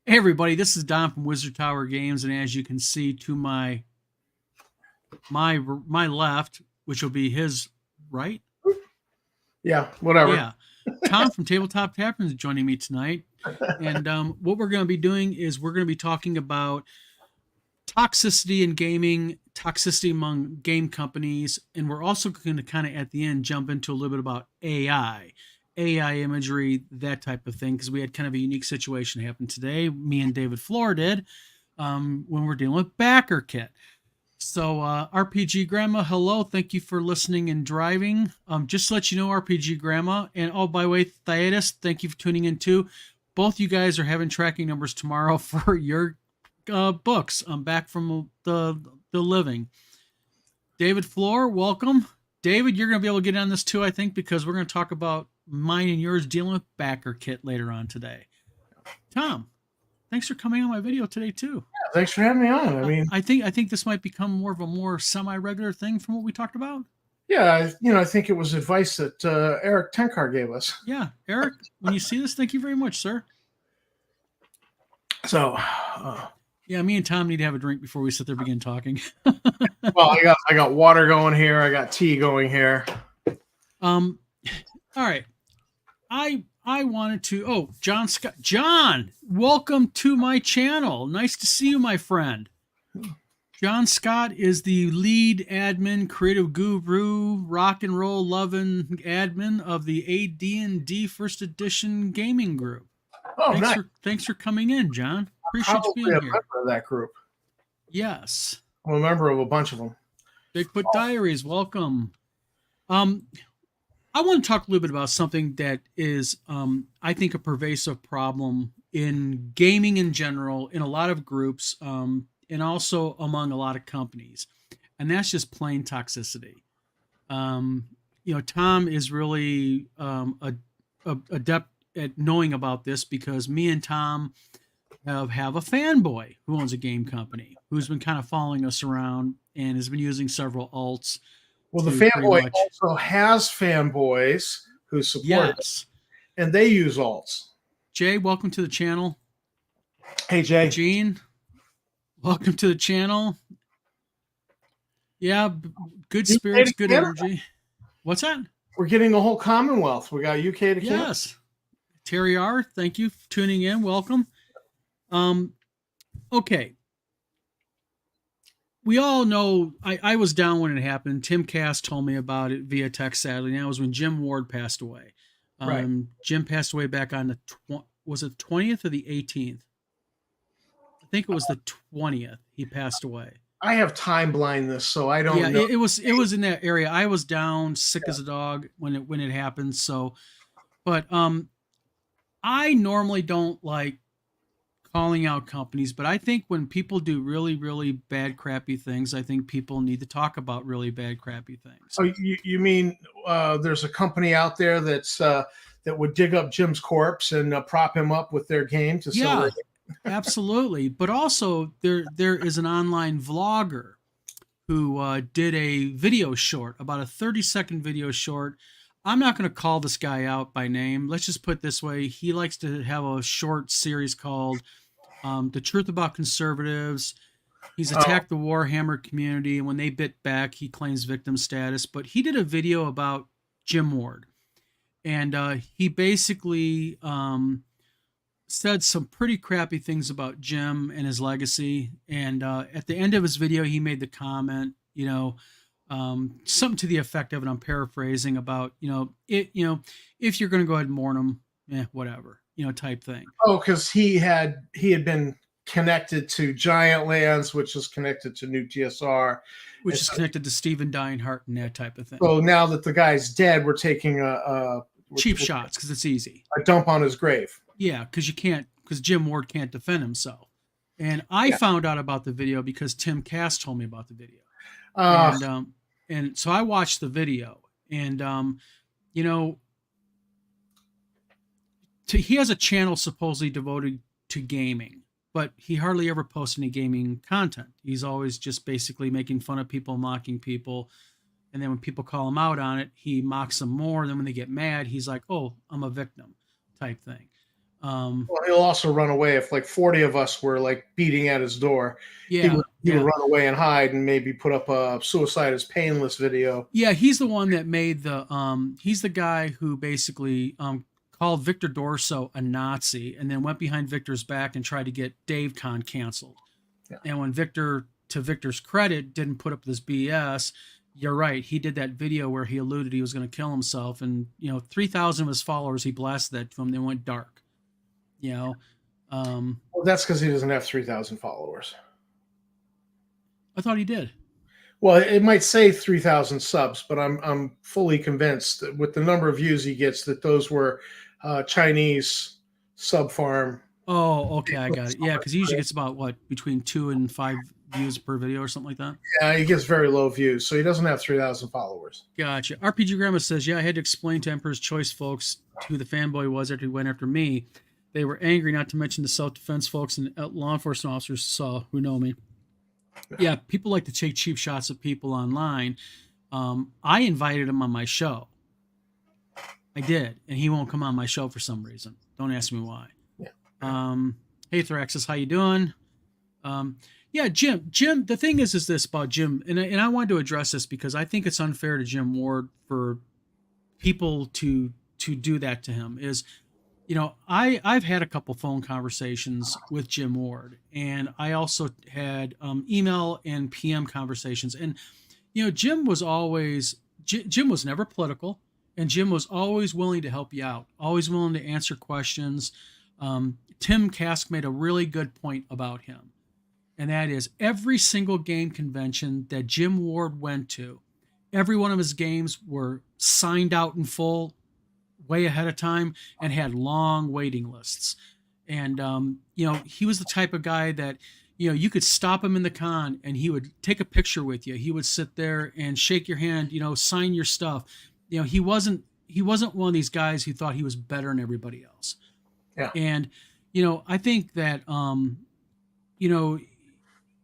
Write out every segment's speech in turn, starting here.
Hey everybody, this is Don from Wizard Tower Games, and as you can see to my left, which will be his right, Yeah, whatever. yeah, Tom from Tabletop Taverns is joining me tonight. And what we're going to be doing is we're going to be talking about toxicity in gaming, toxicity among game companies, and we're also going to kind of at the end jump into a little bit about AI imagery, that type of thing, because we had kind of a unique situation happen today. Me and David Floor did when we're dealing with Backer Kit. So, RPG Grandma, hello. Thank you for listening and driving. Just to let you know, RPG Grandma, and oh, by the way, Thaddeus, thank you for tuning in too. Both you guys are having tracking numbers tomorrow for your books. I'm back from the living. David Floor, welcome. David, you're going to be able to get on this too, I think, because we're going to talk about mine and yours dealing with Backer Kit later on today. Tom, thanks for coming on my video today too. Thanks for having me on. I think this might become more of a more semi-regular thing from what we talked about. Yeah, I think it was advice that Eric Tenkar gave us. Yeah, Eric, when you see this, thank you very much, sir. So, Yeah, me and Tom need to have a drink before we sit there and begin talking. well, I got water going here. I got tea going here. All right. I wanted to. Oh, John Scott. John, welcome to my channel. Nice to see you, my friend. John Scott is the lead admin, creative guru, rock and roll loving admin of the AD&D First Edition gaming group. Oh, nice. Thanks for coming in, John. Appreciate you being Probably a here. member of that group. Yes. I'm a member of a bunch of them. Bigfoot Diaries, welcome. I want to talk a little bit about something that is, I think, a pervasive problem in gaming in general, in a lot of groups, and also among a lot of companies, and that's just plain toxicity. Tom is really adept at knowing about this because me and Tom have a fanboy who owns a game company who's been kind of following us around and has been using several alts. Well, the fanboy also has fanboys who support it, and they use alts. Jay, welcome to the channel. Hey, Jay. Gene, welcome to the channel. Yeah, good spirits, good energy. What's that? We're getting the whole Commonwealth. We got UK to Canada. Yes. Terry R., thank you for tuning in. Welcome. Okay. We all know I was down when it happened. Tim Cass told me about it via text, sadly. That was when Jim Ward passed away. Right. Jim passed away back on was it the 20th or the 18th? I think it was the 20th he passed away. I have time blindness, so I don't know. It was in that area. I was down sick as a dog when it happened. So, but I normally don't like calling out companies, but I think when people do really, really bad, crappy things, I think people need to talk about really bad, crappy things. Oh, you mean there's a company out there that's that would dig up Jim's corpse and prop him up with their game to sell it? Absolutely. But also there is an online vlogger who did a video short, about a 30-second video short. I'm not going to call this guy out by name. Let's just put it this way. He likes to have a short series called The Truth About Conservatives. He's attacked the Warhammer community, and when they bit back, he claims victim status. But he did a video about Jim Ward. And he basically said some pretty crappy things about Jim and his legacy. And at the end of his video, he made the comment, something to the effect of, and I'm paraphrasing, about, if you're going to go ahead and mourn him, whatever, type thing. Oh, because he had been connected to Giant Lands, which is connected to New GSR, which is connected to Stephen Deinhardt and that type of thing. So now that the guy's dead, we're taking a cheap shots because it's easy. A dump on his grave. Yeah, because Jim Ward can't defend himself. And I found out about the video because Tim Cass told me about the video. And so I watched the video, and he has a channel supposedly devoted to gaming, but he hardly ever posts any gaming content. He's always just basically making fun of people, mocking people. And then when people call him out on it, he mocks them more. And then when they get mad, he's like, oh, I'm a victim type thing. Well, he'll also run away if like 40 of us were like beating at his door. Yeah, He would yeah. run away and hide and maybe put up a suicide is painless video. Yeah, he's the one that made he's the guy who basically called Victor Dorso a Nazi and then went behind Victor's back and tried to get Dave Con canceled. Yeah. And when Victor, to Victor's credit, didn't put up this BS, you're right, he did that video where he alluded he was going to kill himself, and 3,000 of his followers, he blasted that to him. They went dark. Well, that's because he doesn't have 3,000 followers. I thought he did. Well, it might say 3,000 subs, but I'm fully convinced that with the number of views he gets, that those were Chinese sub farm. Oh, okay, I got it. Yeah, because he usually gets about between 2 and 5 views per video or something like that. Yeah, he gets very low views, so he doesn't have 3,000 followers. Gotcha. RPG Grandma says, yeah, I had to explain to Emperor's Choice folks who the fanboy was after he went after me. They were angry, not to mention the self-defense folks and law enforcement officers who know me. Yeah, people like to take cheap shots of people online. I invited him on my show. I did, and he won't come on my show for some reason. Don't ask me why. Yeah. Hey, Thraxis, how you doing? Yeah, Jim. The thing is this about Jim, and I wanted to address this because I think it's unfair to Jim Ward for people to do that to him. I've had a couple phone conversations with Jim Ward, and I also had email and PM conversations. And Jim was never political, and Jim was always willing to help you out, always willing to answer questions. Tim Kask made a really good point about him, and that is every single game convention that Jim Ward went to, every one of his games were signed out in full way ahead of time and had long waiting lists. And, he was the type of guy that, you could stop him in the con and he would take a picture with you. He would sit there and shake your hand, sign your stuff. He wasn't one of these guys who thought he was better than everybody else. Yeah. And, I think that,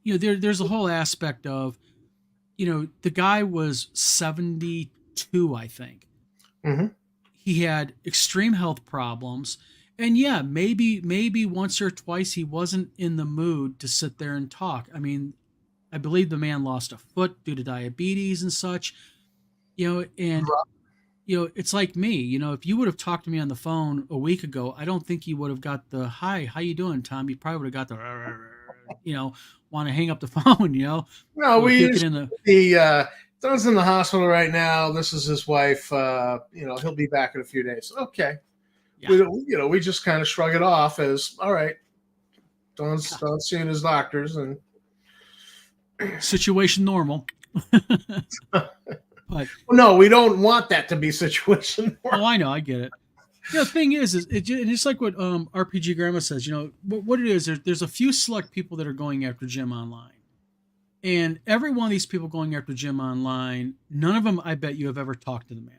there's a whole aspect of, the guy was 72, I think. Mm-hmm. He had extreme health problems, and yeah, maybe once or twice he wasn't in the mood to sit there and talk. I mean, I believe the man lost a foot due to diabetes and such, it's like me, if you would have talked to me on the phone a week ago, I don't think you would have got the, hi, how you doing, Tom? You probably would have got the, want to hang up the phone, No, we used the Don's in the hospital right now. This is his wife. He'll be back in a few days. Okay. Yeah. We just kind of shrug it off as, all right, Don's seeing his doctors and situation normal. But no, we don't want that to be situation normal. Oh, I know, I get it. The thing is it's like what RPG Grandma says. What it is. There's a few select people that are going after Jim online. And every one of these people going after Jim online, none of them, I bet you, have ever talked to the man.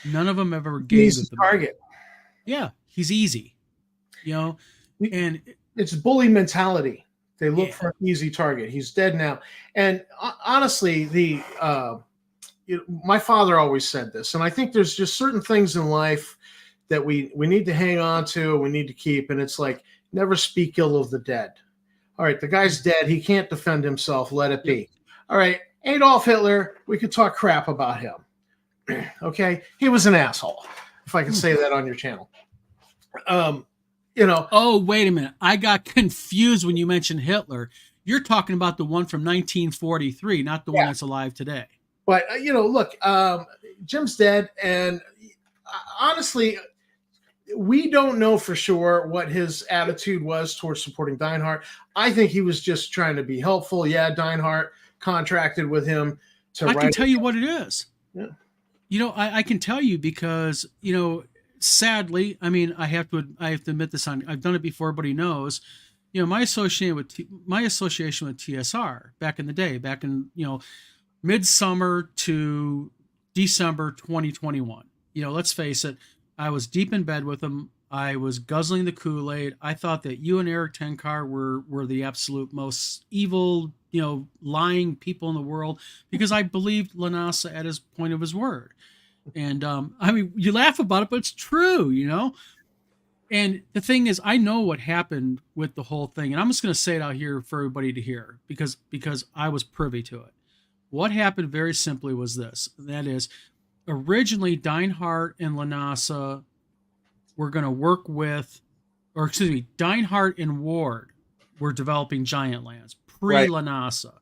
None of them ever gave the target. Yeah, he's easy. And it's bully mentality. They look for an easy target. He's dead now. And honestly, my father always said this, and I think there's just certain things in life that we need to hang on to, we need to keep, and it's like never speak ill of the dead. All right, the guy's dead. He can't defend himself. Let it be. All right, Adolf Hitler, we could talk crap about him. Okay, he was an asshole, if I can say that on your channel. Oh, wait a minute. I got confused when you mentioned Hitler. You're talking about the one from 1943, not the one that's alive today. But, look, Jim's dead, and honestly, we don't know for sure what his attitude was towards supporting Deinhardt. I think he was just trying to be helpful. Yeah, Deinhardt contracted with him to I can tell you what it is. Yeah. I can tell you because, sadly, I mean, I have to admit this I've done it before, but he knows, my association with TSR back in the day, back in, midsummer to December 2021. Let's face it, I was deep in bed with him. I was guzzling the Kool-Aid. I thought that you and Eric Tenkar were the absolute most evil, lying people in the world because I believed Lanasa at his point of his word. And I mean, you laugh about it, but it's true, And the thing is, I know what happened with the whole thing, and I'm just going to say it out here for everybody to hear because I was privy to it. What happened very simply was this: that is, originally Deinhardt and Lanasa were going to work with, or excuse me, Deinhardt and Ward were developing Giant Lands pre Lanasa.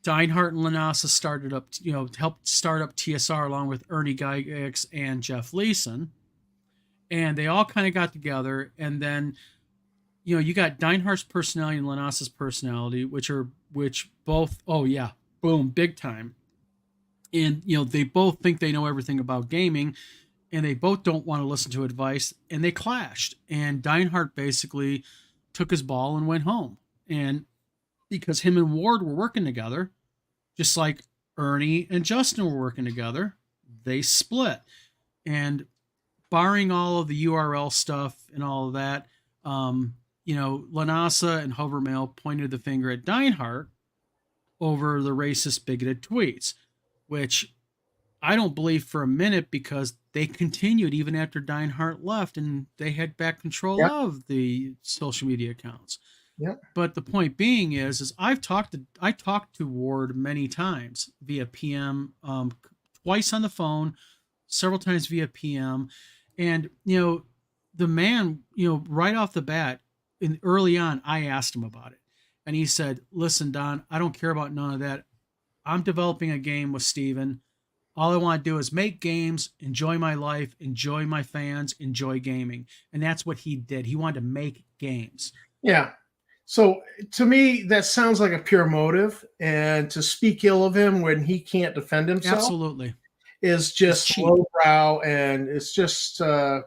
Deinhardt and Lanasa started up, helped start up TSR along with Ernie Gygax and Jeff Leeson. And they all kind of got together. And then, you got Deinhardt's personality and Lanasa's personality, which both, oh yeah, boom, big time. And, they both think they know everything about gaming, and they both don't want to listen to advice, and they clashed. And Deinhardt basically took his ball and went home. And because him and Ward were working together, just like Ernie and Justin were working together, they split. And barring all of the URL stuff and all of that, Lanasa and Hovermail pointed the finger at Deinhardt over the racist, bigoted tweets, which I don't believe for a minute, because they continued even after Deinhardt left, and they had back control of the social media accounts. Yep. But the point being is I talked to Ward many times via PM, twice on the phone, several times via PM, and the man, right off the bat, early on, I asked him about it, and he said, "Listen, Don, I don't care about none of that. I'm developing a game with Steven. All I want to do is make games, enjoy my life, enjoy my fans, enjoy gaming." And that's what he did. He wanted to make games. Yeah. So to me, that sounds like a pure motive, and to speak ill of him when he can't defend himself absolutely is just lowbrow, and it's just go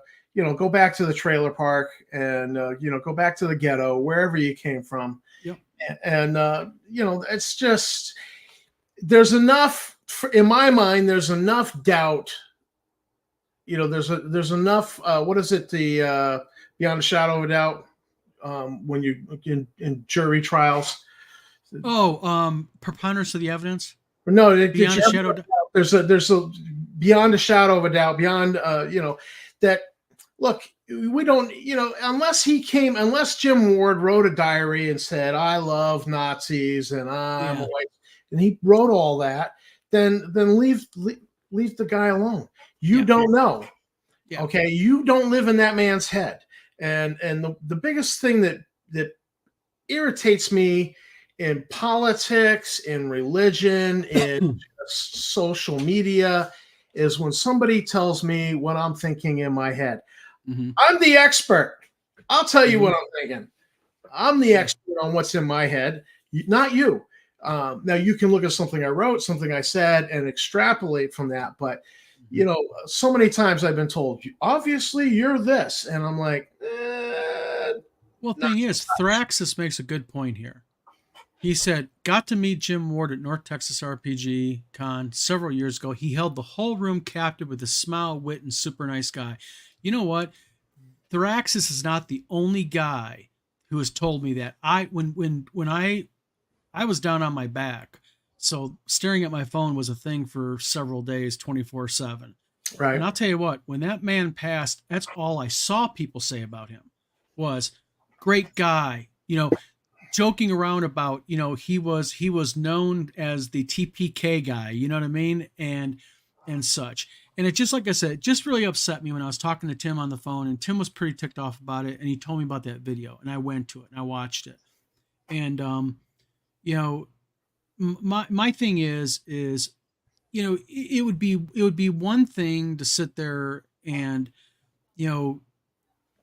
back to the trailer park and go back to the ghetto, wherever you came from. Yep. And it's just, there's enough in my mind. There's enough doubt. There's enough. What is it? The beyond a shadow of a doubt. When you in jury trials. Preponderance of the evidence. No, beyond a shadow. There's a beyond a shadow of a doubt. Beyond that. Look, we don't. Unless Jim Ward wrote a diary and said, "I love Nazis and I'm a white," and he wrote all that, then leave the guy alone. You don't know. Yeah. Okay, you don't live in that man's head. And the biggest thing that irritates me in politics, in religion, in social media is when somebody tells me what I'm thinking in my head. Mm-hmm. I'm the expert. I'll tell you what I'm thinking. I'm the expert on what's in my head, not you. Now you can look at something I wrote, something I said, and extrapolate from that. But so many times I've been told, obviously you're this. And I'm like, well, the thing is, Thraxis makes a good point here. He said, got to meet Jim Ward at North Texas RPG Con several years ago. He held the whole room captive with his smile, wit, and super nice guy. You know what? Thraxis is not the only guy who has told me that. When I was down on my back, so staring at my phone was a thing for several days, 24/7. Right. And I'll tell you what, when that man passed, that's all I saw people say about him was great guy, joking around about, he was known as the TPK guy, you know what I mean? And such. And it just, like I said, it just really upset me when I was talking to Tim on the phone, and Tim was pretty ticked off about it. And he told me about that video, and I went to it and I watched it. And, my thing is, it would be one thing to sit there and,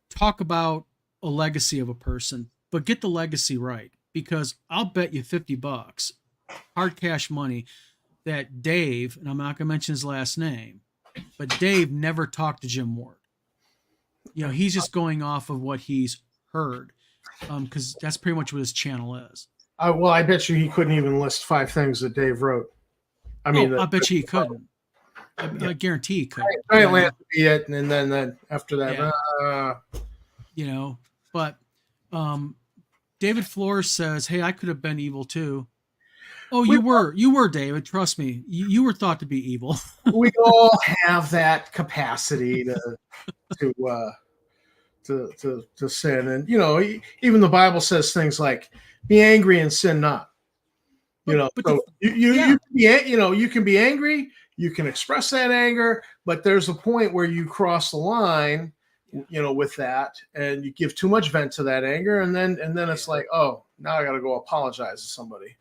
talk about a legacy of a person, but get the legacy right, because I'll bet you $50, hard cash money, that Dave, and I'm not going to mention his last name, but Dave never talked to Jim Ward. He's just going off of what he's heard, because that's pretty much what his channel is. Well, I bet you he couldn't even list 5 things that Dave wrote. I mean, I bet you he couldn't. I guarantee he could. Giant Land would be it, and then after that, But David Flores says, "Hey, I could have been evil too." Oh, you were, David. Trust me, you were thought to be evil. We all have that capacity to to sin. And even the Bible says things like, "Be angry and sin not." So you you can be angry, you can express that anger, but there's a point where you cross the line, with that, and you give too much vent to that anger, and then it's like, oh, now I got to go apologize to somebody.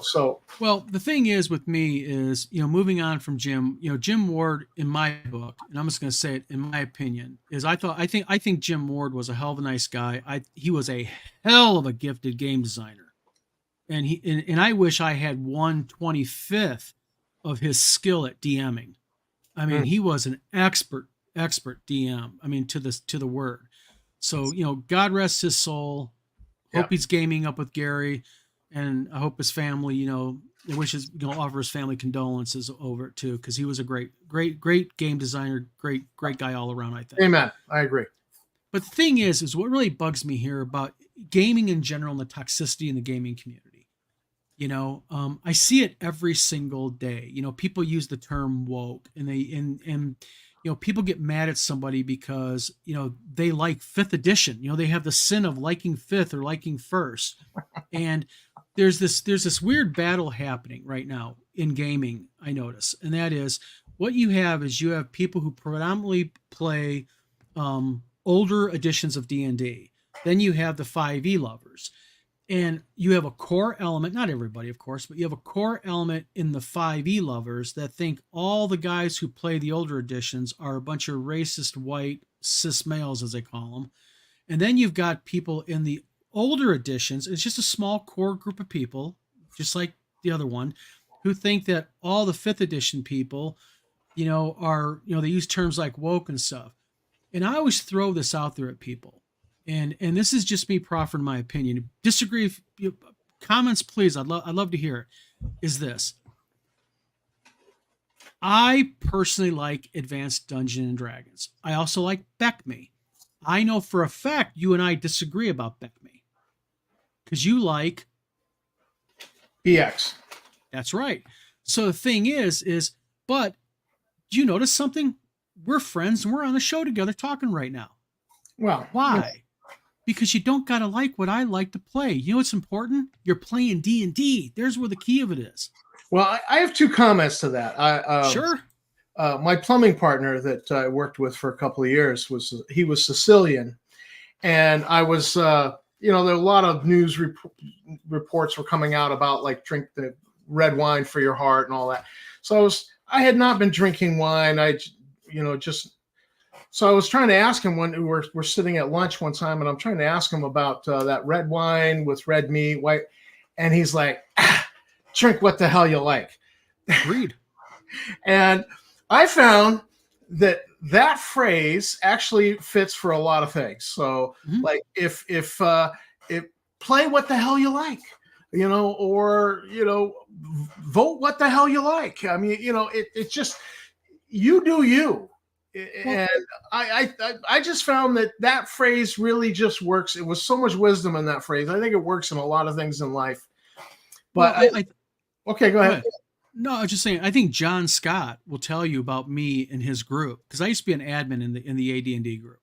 So well, the thing is with me is, moving on from Jim, Jim Ward in my book, and I'm just going to say it in my opinion, is I think Jim Ward was a hell of a nice guy. He was a hell of a gifted game designer. And I wish I had 1/25th of his skill at DMing. I mean, he was an expert DM. I mean, to the word. So, God rest his soul. Hope he's gaming up with Gary. And I hope his family, wishes, offer his family condolences over it too, because he was a great game designer, great guy all around, I think. Amen. I agree. But the thing is what really bugs me here about gaming in general and the toxicity in the gaming community. I see it every single day. People use the term woke, and people get mad at somebody because, they like 5th edition. They have the sin of liking 5th or liking 1st. And there's this weird battle happening right now in gaming, I notice. And that is, what you have people who predominantly play older editions of D&D. Then you have the 5e lovers. And you have a core element, not everybody, of course, but you have a core element in the 5e lovers that think all the guys who play the older editions are a bunch of racist white cis males, as they call them. And then you've got people in the older editions. It's just a small core group of people, just like the other one, who think that all the 5th edition people, are, they use terms like woke and stuff. And I always throw this out there at people. And this is just me proffering my opinion. Disagree, if comments, please. I'd love to hear it. Is this: I personally like Advanced Dungeons and Dragons. I also like BECME. I know for a fact you and I disagree about BECME because you like BX. That's right. So the thing is, but do you notice something? We're friends and we're on the show together talking right now. Well, why? Because you don't got to like what I like to play. You know what's important? You're playing D&D. There's where the key of it is. Well, I have 2 comments to that. Sure. My plumbing partner that I worked with for a couple of years was Sicilian, and I was, there were a lot of news reports were coming out about like drink the red wine for your heart and all that. So I had not been drinking wine. So I was trying to ask him when we're sitting at lunch one time, and I'm trying to ask him about that red wine with red meat, white, and he's like, drink what the hell you like. Agreed. And I found that phrase actually fits for a lot of things. So like if play what the hell you like, or, vote what the hell you like. I mean, it's just, you do you. And I just found that phrase really just works. It was so much wisdom in that phrase. I think it works in a lot of things in life. But okay, go ahead. No, I was just saying, I think John Scott will tell you about me and his group, because I used to be an admin in the AD&D group.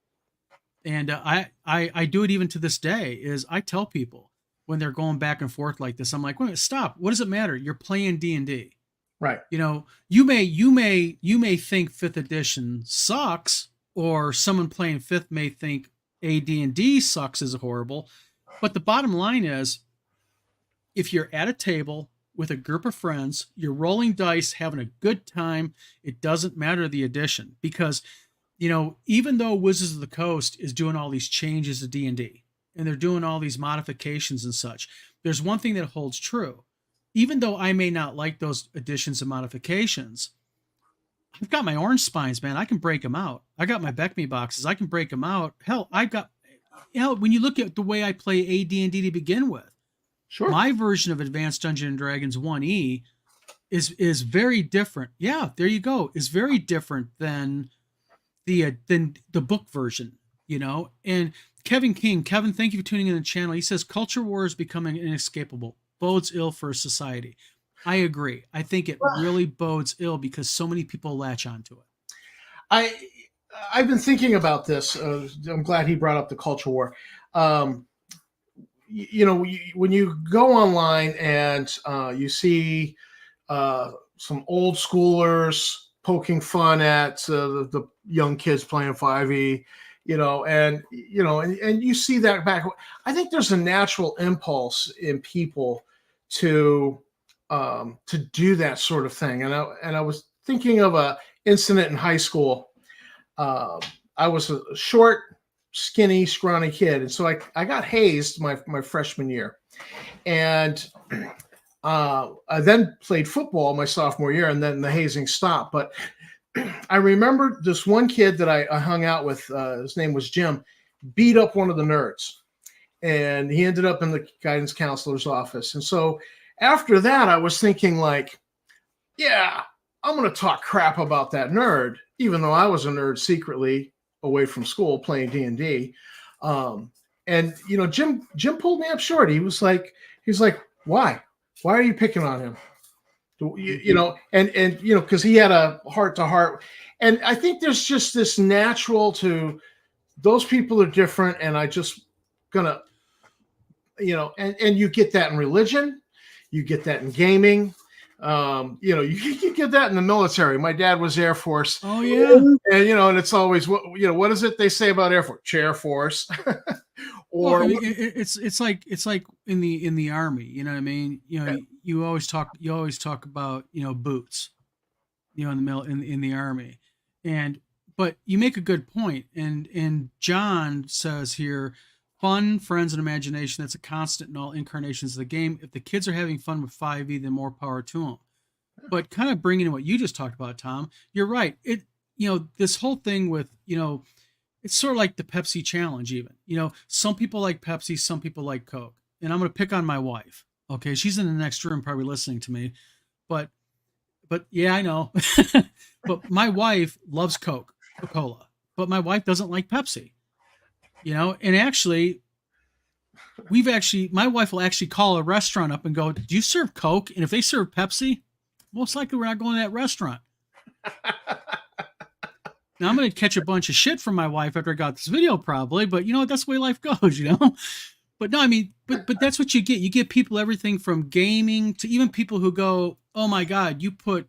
And I do it even to this day, is I tell people when they're going back and forth like this, I'm like, wait, stop. What does it matter? You're playing D&D. Right. You may think 5th edition sucks, or someone playing 5th may think AD&D sucks, is horrible. But the bottom line is, if you're at a table with a group of friends, you're rolling dice, having a good time, it doesn't matter the edition, because, even though Wizards of the Coast is doing all these changes to D&D and they're doing all these modifications and such, there's one thing that holds true. Even though I may not like those additions and modifications, I've got my orange spines, man. I can break them out. I got my BECME boxes. I can break them out. Hell, when you look at the way I play AD&D to begin with, sure, my version of Advanced Dungeons and Dragons 1E is very different. Yeah, there you go. Is very different than the book version, And Kevin King, thank you for tuning in the channel. He says culture war is becoming inescapable. Bodes ill for society. I agree. I think it really bodes ill because so many people latch onto it. I've been thinking about this. I'm glad he brought up the culture war. Um, when you go online and you see some old schoolers poking fun at the young kids playing 5e, and you see that back. I think there's a natural impulse in people to do that sort of thing. And I was thinking of a incident in high school. I was a short, skinny, scrawny kid, and so I got hazed my freshman year, and I then played football my sophomore year, and then the hazing stopped. But I remember this one kid that I hung out with. His name was Jim. Beat up one of the nerds, and he ended up in the guidance counselor's office. And so after that, I was thinking like, yeah, I'm going to talk crap about that nerd, even though I was a nerd secretly away from school playing D&D. And Jim pulled me up short. He's like, why are you picking on him? Because he had a heart to heart. And I think there's just this natural to those people are different. And I just gonna, and you get that in religion, you get that in gaming. You get that in the military. My dad was Air Force. Oh yeah. And it's always what is it they say about Air Force? Chair Force. Or well, I mean, it's like in the Army, you know what I mean? You always talk about, boots, in the Army. But you make a good point. And John says here, fun, friends, and imagination, that's a constant in all incarnations of the game. If the kids are having fun with 5e, then more power to them. But kind of bringing in what you just talked about, Tom, you're right. This whole thing with, it's sort of like the Pepsi challenge even. Some people like Pepsi, some people like Coke. And I'm going to pick on my wife. Okay, she's in the next room probably listening to me. But yeah, I know. But my wife loves Coca-Cola. But my wife doesn't like Pepsi. And actually, my wife will actually call a restaurant up and go, do you serve Coke? And if they serve Pepsi, most likely we're not going to that restaurant. Now I'm going to catch a bunch of shit from my wife after I got this video probably, but that's the way life goes, But no, I mean, but that's what you get. You get people, everything from gaming to even people who go, oh my God, you put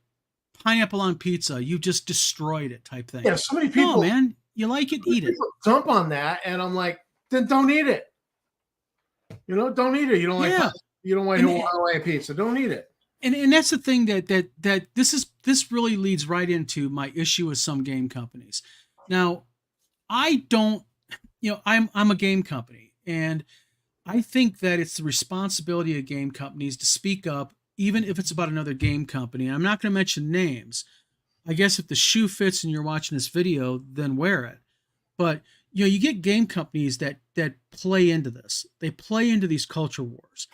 pineapple on pizza, you just destroyed it type thing. Yeah, so many people. No, man. You like it, eat it. Dump on that, and I'm like, then don't eat it. Don't eat it. You don't like you don't want Hawaiian pizza. Don't eat it. And that's the thing that this really leads right into my issue with some game companies. Now, I don't, I'm a game company, and I think that it's the responsibility of game companies to speak up, even if it's about another game company. And I'm not going to mention names. I guess if the shoe fits and you're watching this video, then wear it. But you get game companies that play into this. They play into these culture wars.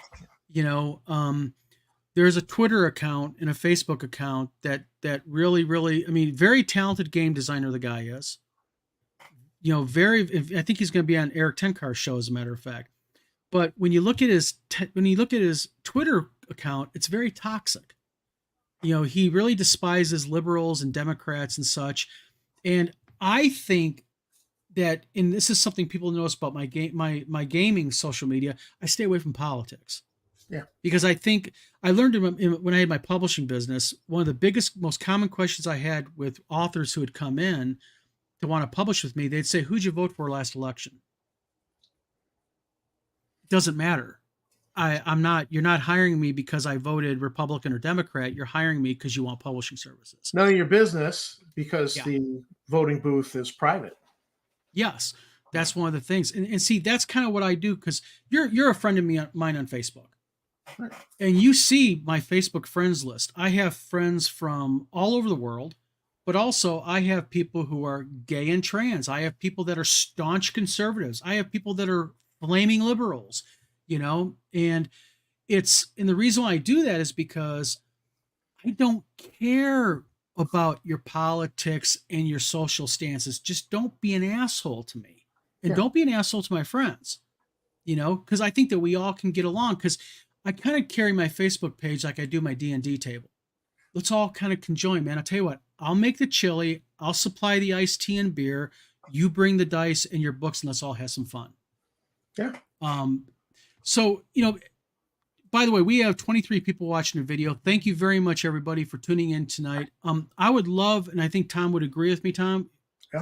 There's a Twitter account and a Facebook account that really, really, I mean, very talented game designer the guy is. I think he's going to be on Eric Tenkar's show, as a matter of fact. But when you look at his Twitter account, it's very toxic. He really despises liberals and Democrats and such. And I think that, and this is something people notice about my gaming social media, I stay away from politics. Yeah. Because I think I learned when I had my publishing business, one of the biggest, most common questions I had with authors who had come in to want to publish with me, they'd say, who'd you vote for last election? It doesn't matter. You're not hiring me because I voted Republican or Democrat. You're hiring me because you want publishing services. None of your business, because the voting booth is private. Yes, that's one of the things. And see, that's kind of what I do, because you're a friend of mine on Facebook. Right. And you see my Facebook friends list. I have friends from all over the world, but also I have people who are gay and trans. I have people that are staunch conservatives. I have people that are flaming liberals. And the reason why I do that is because I don't care about your politics and your social stances. Just don't be an asshole to me, and don't be an asshole to my friends, because I think that we all can get along, because I kind of carry my Facebook page like I do my D&D table. Let's all kind of conjoin, man. I'll tell you what, I'll make the chili, I'll supply the iced tea and beer, you bring the dice and your books, and let's all have some fun. Yeah. So, by the way, we have 23 people watching the video. Thank you very much, everybody, for tuning in tonight. I would love, and I think Tom would agree with me, Tom,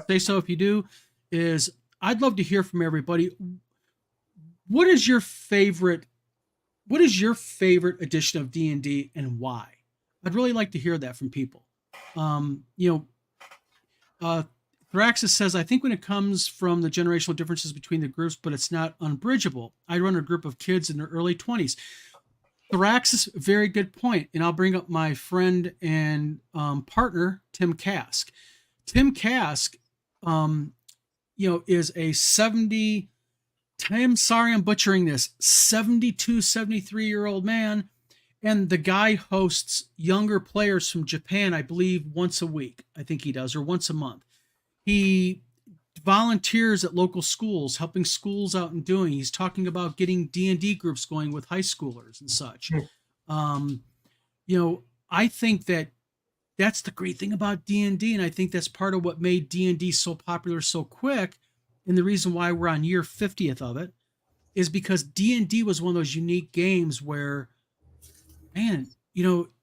say so if you do, is I'd love to hear from everybody. What is your favorite edition of D&D and why? I'd really like to hear that from people. Thraxis says, I think when it comes from the generational differences between the groups, but it's not unbridgeable. I run a group of kids in their early 20s. Thraxis, very good point. And I'll bring up my friend and partner, Tim Kask. Tim Kask, is a 70, I'm sorry I'm butchering this, 72, 73-year-old man. And the guy hosts younger players from Japan, I believe, once a week. I think he does, or once a month. He volunteers at local schools, helping schools out and doing. He's talking about getting D&D groups going with high schoolers and such. I think that's the great thing about D&D, and I think that's part of what made D&D so popular so quick, and the reason why we're on year 50th of it is because D&D was one of those unique games where, man,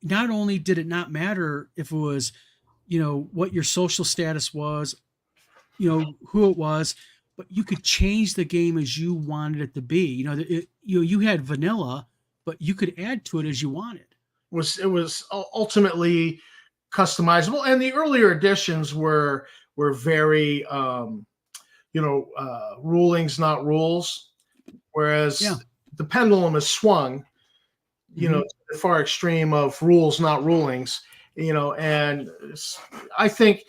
not only did it not matter if it was, what your social status was, who it was, but you could change the game as you wanted it to be. You had vanilla, but you could add to it as you wanted. It was ultimately customizable, and the earlier editions were very rulings not rules, whereas the pendulum is swung to the far extreme of rules not rulings, and I think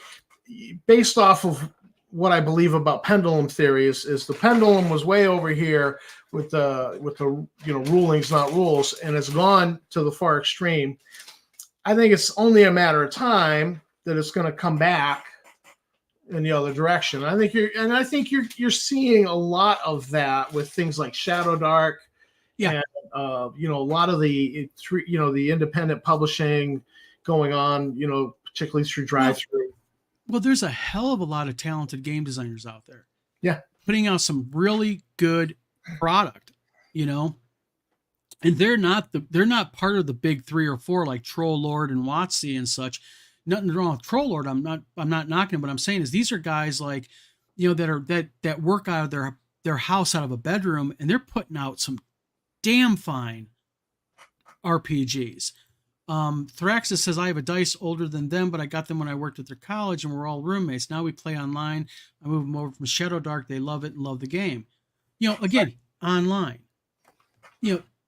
based off of what I believe about pendulum theory is the pendulum was way over here with the rulings not rules, and it's gone to the far extreme. I think it's only a matter of time that it's going to come back in the other direction. I think you're seeing a lot of that with things like Shadow Dark, and a lot of the independent publishing going on, particularly through Drive-Thru. Well, there's a hell of a lot of talented game designers out there. Yeah. Putting out some really good product, and they're not part of the big 3 or 4 like Troll Lord and WotC and such. Nothing wrong with Troll Lord. I'm not knocking them. What I'm saying is these are guys like, that work out of their house, out of a bedroom, and they're putting out some damn fine RPGs. Thraxis says, I have a dice older than them, but I got them when I worked at their college and we're all roommates. Now we play online. I moved them over from Shadow Dark. They love it and love the game. Again, online.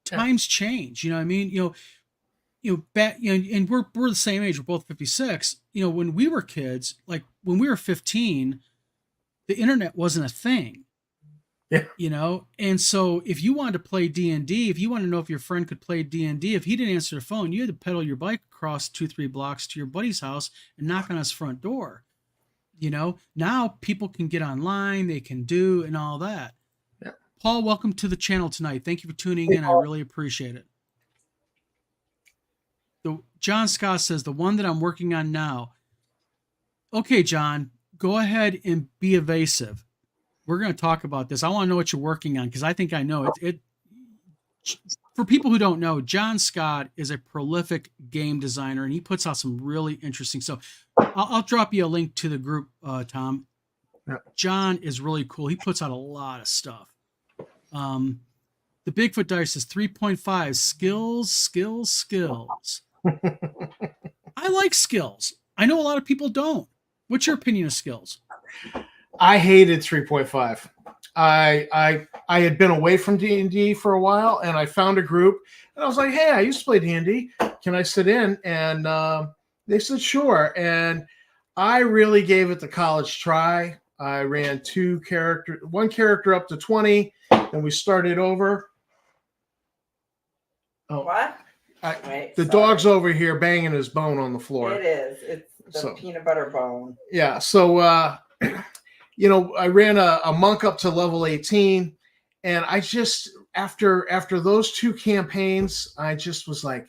Times change. You know what I mean? Back, and we're the same age. We're both 56. When we were kids, like when we were 15, the internet wasn't a thing. Yeah. And so if you wanted to play D&D, if you want to know if your friend could play D&D, if he didn't answer the phone, you had to pedal your bike across 2-3 blocks to your buddy's house and knock on his front door. Now people can get online, they can do and all that. Yeah. Paul, welcome to the channel tonight. Thank you for tuning in. I really appreciate it. John Scott says, the one that I'm working on now. Okay, John, go ahead and be evasive. We're going to talk about this. I want to know what you're working on because I think I know it. For people who don't know, John Scott is a prolific game designer, and he puts out some really interesting stuff. I'll drop you a link to the group, Tom. Yeah. John is really cool. He puts out a lot of stuff. The Bigfoot Dice is 3.5. Skills. I like skills. I know a lot of people don't. What's your opinion of skills? I hated 3.5. I had been away from D&D for a while, and I found a group, and I was like, hey, I used to play D&D. Can I sit in? And they said, sure. And I really gave it the college try. I ran one character up to 20, and we started over. Oh, what? The dog's over here banging his bone on the floor. It is. It's the peanut butter bone. Yeah. So, I ran a monk up to level 18, and I just after those 2 campaigns, I just was like,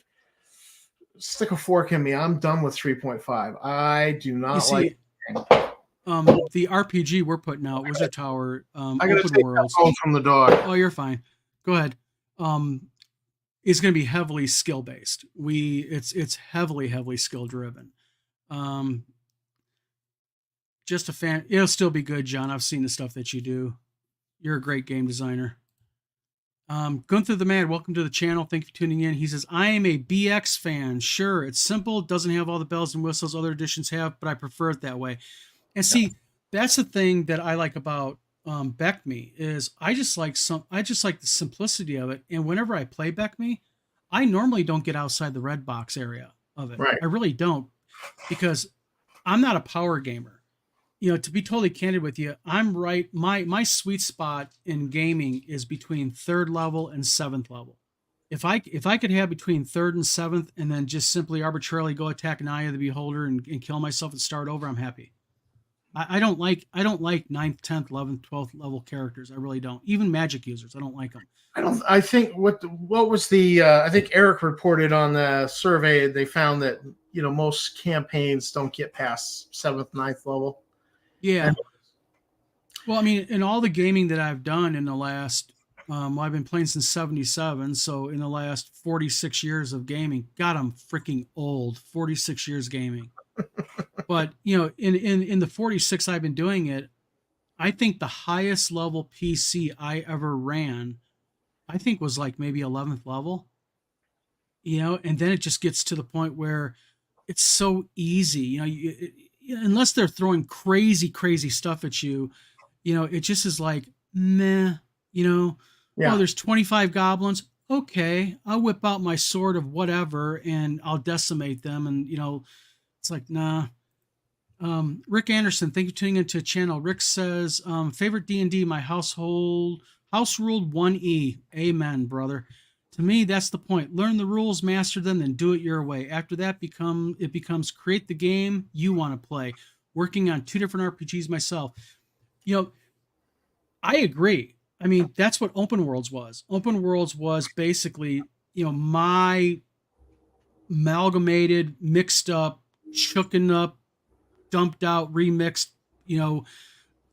stick a fork in me. I'm done with 3.5. I do You not see, like. the RPG we're putting out, Wizard Tower, I gotta Open take that Worlds. phone from the dog. Oh, you're fine. Go ahead. It's going to be heavily skill based. It's heavily skill driven. Just a fan. It'll still be good, John. I've seen the stuff that you do. You're a great game designer. Gunther the Man, welcome to the channel. Thank you for tuning in. He says, I am a BX fan. Sure, it's simple, doesn't have all the bells and whistles other editions have, but I prefer it that way. And see, that's the thing that I like about BECME is I just like the simplicity of it. And whenever I play BECME, I normally don't get outside the red box area of it. Right. I really don't, because I'm not a power gamer. You know, to be totally candid with you, I'm right. My sweet spot in gaming is between 3rd level and 7th level. If I could have between 3rd and 7th, and then just simply arbitrarily go attack an Eye of the Beholder and kill myself and start over, I'm happy. I don't like 9th, 10th, 11th, 12th level characters. I really don't. Even magic users, I don't like them. I think what was the I think Eric reported on the survey, they found that most campaigns don't get past 7th, 9th level. Yeah. Well, I mean, in all the gaming that I've done in the last, I've been playing since 77. So in the last 46 years of gaming, God, I'm freaking old. 46 years gaming. But, in the 46 I've been doing it, I think the highest level PC I ever ran, I think was like maybe 11th level, and then it just gets to the point where it's so easy, unless they're throwing crazy stuff at you, it just is like, meh, Oh, there's 25 goblins. Okay, I'll whip out my sword of whatever and I'll decimate them. And, it's like, nah. Rick Anderson, thank you for tuning into the channel. Rick says, favorite D&D, my house ruled 1E. Amen, brother. To me, that's the point. Learn the rules, master them, then do it your way. After that, it becomes create the game you want to play. Working on 2 different RPGs myself. I agree. I mean, that's what Open Worlds was. Open Worlds was basically, my amalgamated, mixed up, chooken up, dumped out, remixed,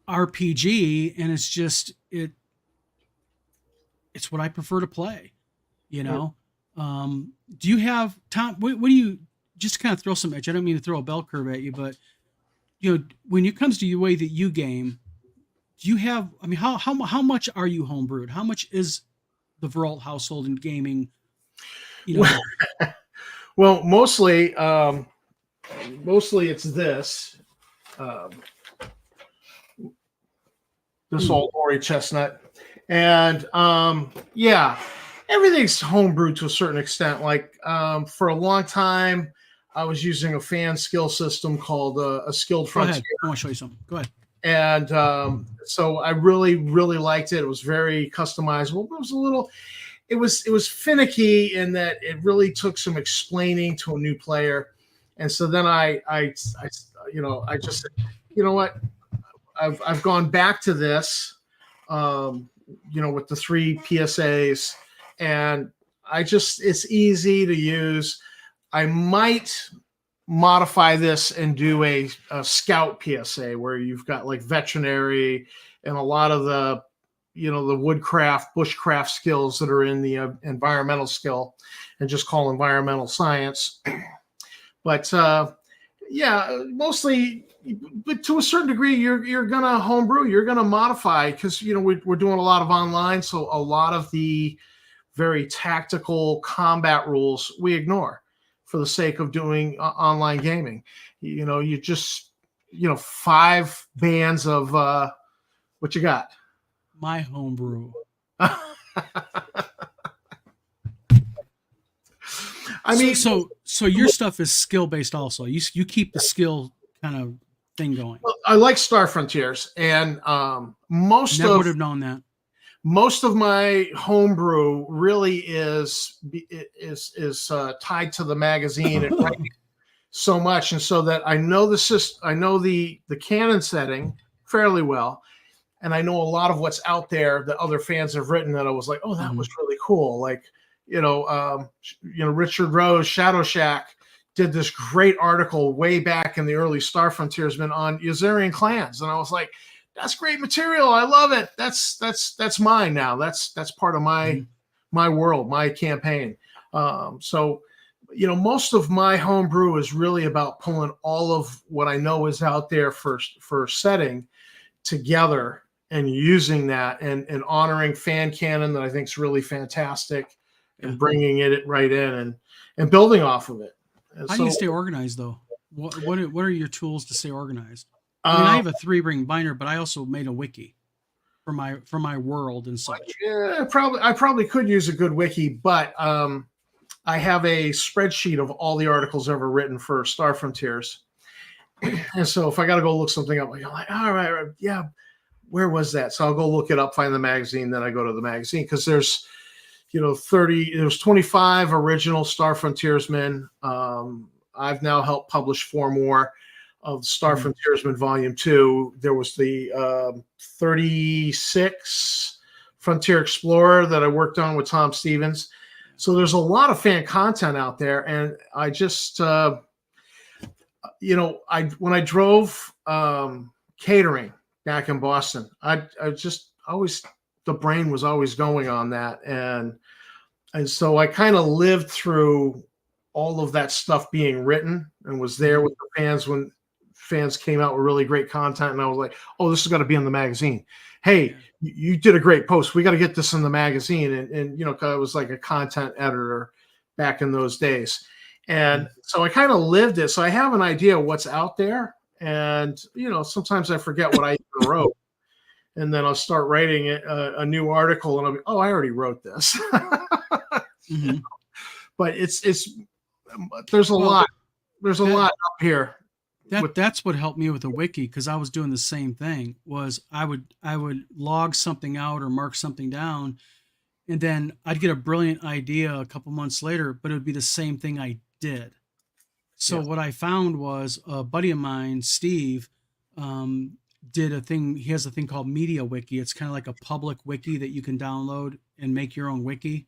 RPG. And it's just, it's what I prefer to play. Do you have, Tom, what do you, just to kind of throw some edge, I don't mean to throw a bell curve at you, but when it comes to the way that you game, do you have, I mean, how much are you homebrewed? How much is the Veralt household in gaming? Well, mostly it's this old Ori chestnut. And everything's homebrewed to a certain extent. Like for a long time, I was using a fan skill system called a Skilled Frontier. Go ahead. I want to show you something. Go ahead. And so I really liked it. It was very customizable. But it was finicky in that it really took some explaining to a new player. And so then I just said, you know what, I've gone back to this, with the 3 PSAs, and it's easy to use. I might modify this and do a scout PSA where you've got like veterinary and a lot of the, the woodcraft, bushcraft skills that are in the environmental skill, and just call environmental science. But mostly, but to a certain degree, you're gonna homebrew, you're gonna modify, because we're doing a lot of online, so a lot of the very tactical combat rules we ignore for the sake of doing online gaming. You just 5 bands of what you got. My homebrew. I mean, so your stuff is skill based also. You keep the skill kind of thing going. Well, I like Star Frontiers, and Never would have known that. Most of my homebrew really is tied to the magazine and writing so much, and so that I know the canon setting fairly well, and I know a lot of what's out there that other fans have written that I was like, oh, that was really cool. Like, Richard Rose, Shadow Shack, did this great article way back in the early Star Frontiersmen on Yazarian clans, and I was like, that's great material. I love it. That's mine now. That's part of my world, my campaign. So most of my homebrew is really about pulling all of what I know is out there for setting together and using that and honoring fan canon that I think is really fantastic and bringing it right in and building off of it. How do you stay organized though? What are your tools to stay organized? I mean, I have a 3-ring binder, but I also made a wiki for my world and such. Yeah, I probably could use a good wiki, but I have a spreadsheet of all the articles ever written for Star Frontiers. And so if I got to go look something up, I'm like, all right, yeah, where was that? So I'll go look it up, find the magazine, then I go to the magazine because there's 25 original Star Frontiersmen. I've now helped publish 4 more of Star Frontiersmen Volume 2. There was the 36 Frontier Explorer that I worked on with Tom Stevens. So there's a lot of fan content out there, and I just when I drove catering back in Boston, I just always, the brain was always going on that. And so I kind of lived through all of that stuff being written and was there with the fans when fans came out with really great content. And I was like, oh, this has got to be in the magazine. Hey, you did a great post. We got to get this in the magazine. And I was like a content editor back in those days. And so I kind of lived it. So I have an idea of what's out there. And, sometimes I forget what I even wrote. And then I'll start writing a new article and I'll be, oh, I already wrote this. But there's a lot up here. That's what helped me with the wiki, because I was doing the same thing. Was I would log something out or mark something down, and then I'd get a brilliant idea a couple months later, but it would be the same thing I did. So what I found was a buddy of mine, Steve, did a thing. He has a thing called Media Wiki. It's kind of like a public wiki that you can download and make your own wiki.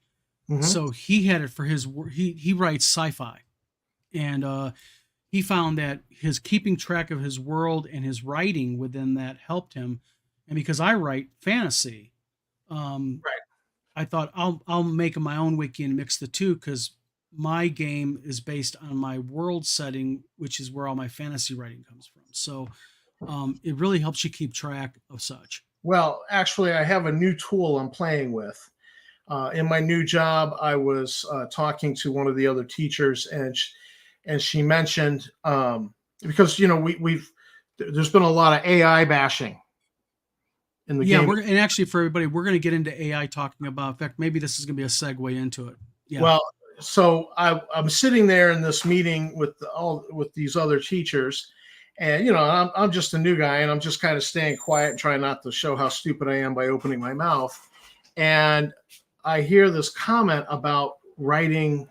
So he had it for his work. He writes sci-fi, and he found that his keeping track of his world and his writing within that helped him. And because I write fantasy, I thought I'll make my own wiki and mix the two, because my game is based on my world setting, which is where all my fantasy writing comes from. So it really helps you keep track of such. Well, actually, I have a new tool I'm playing with. In my new job, I was talking to one of the other teachers, and she mentioned because there's been a lot of AI bashing in the game. And actually, for everybody, we're going to get into AI talking about. In fact, maybe this is going to be a segue into it. Yeah. Well, so I'm sitting there in this meeting with these other teachers, and I'm just a new guy, and I'm just kind of staying quiet and trying not to show how stupid I am by opening my mouth. And I hear this comment about writing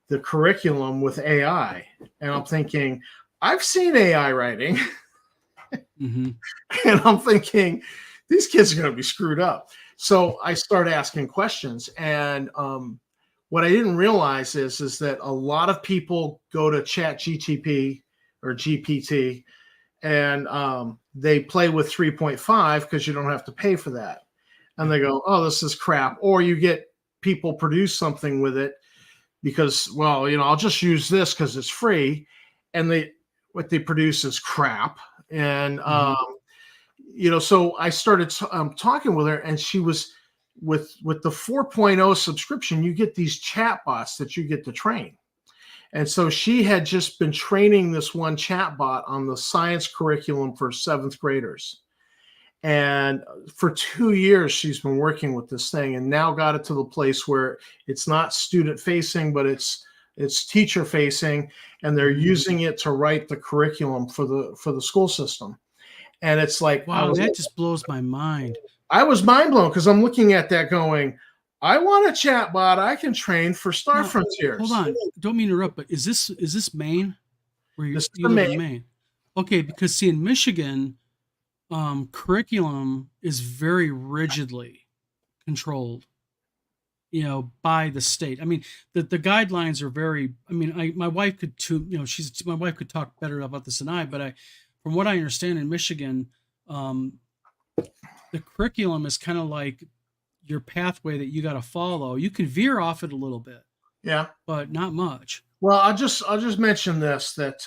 the curriculum with AI, and I'm thinking, I've seen AI writing, and I'm thinking, these kids are going to be screwed up. So I start asking questions, and what I didn't realize is that a lot of people go to ChatGPT or GPT, and they play with 3.5 because you don't have to pay for that. And they go, oh, this is crap. Or you get people produce something with it because, well, I'll just use this because it's free. And what they produce is crap. And, so I started talking with her, and she was with the 4.0 subscription, you get these chat bots that you get to train. And so she had just been training this one chat bot on the science curriculum for 7th graders. And for 2 years, she's been working with this thing, and now got it to the place where it's not student facing, but it's teacher facing, and they're using it to write the curriculum for the school system. And it's like, wow, that just blows my mind. I was mind blown because I'm looking at that going, I want a chat bot I can train for Star Frontiers. Hold on, don't mean to interrupt, but is this Maine? Where you live in Maine? Okay, because see, in Michigan, curriculum is very rigidly controlled, by the state. I mean, the guidelines are very, I mean, my wife could too, my wife could talk better about this than I, but from what I understand in Michigan, um, the curriculum is kind of like your pathway that you got to follow. You can veer off it a little bit, Yeah. but not much. Well, I'll just mention this, that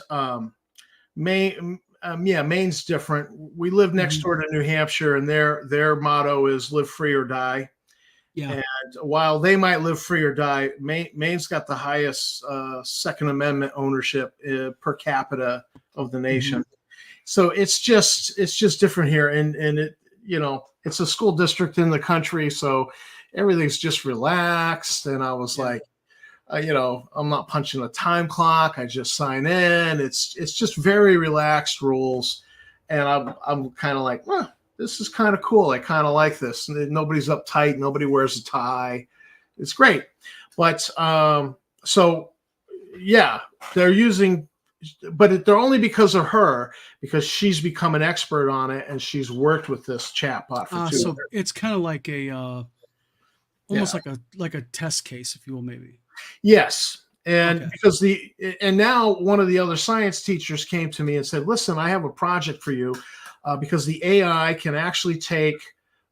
Maine, Maine's different. We live next Mhm. door to New Hampshire, and their motto is "Live free or die." Yeah. And while they might live free or die, Maine's got the highest Second Amendment ownership per capita of the nation. So it's just different here, and it, it's a school district in the country, so everything's just relaxed. And I was like, I'm not punching a time clock. I just sign in. It's just very relaxed rules, and I'm kind of like, well, this is kind of cool. I kind of like this. Nobody's uptight. Nobody wears a tie. It's great. But so yeah, they're using, but they're only because of her, because she's become an expert on it and she's worked with this chatbot for 2 years. So it's kind of like a almost Yeah. like a test case, if you will, maybe. Yes. And Okay. because now one of the other science teachers came to me and said, listen, I have a project for you, because the AI can actually take,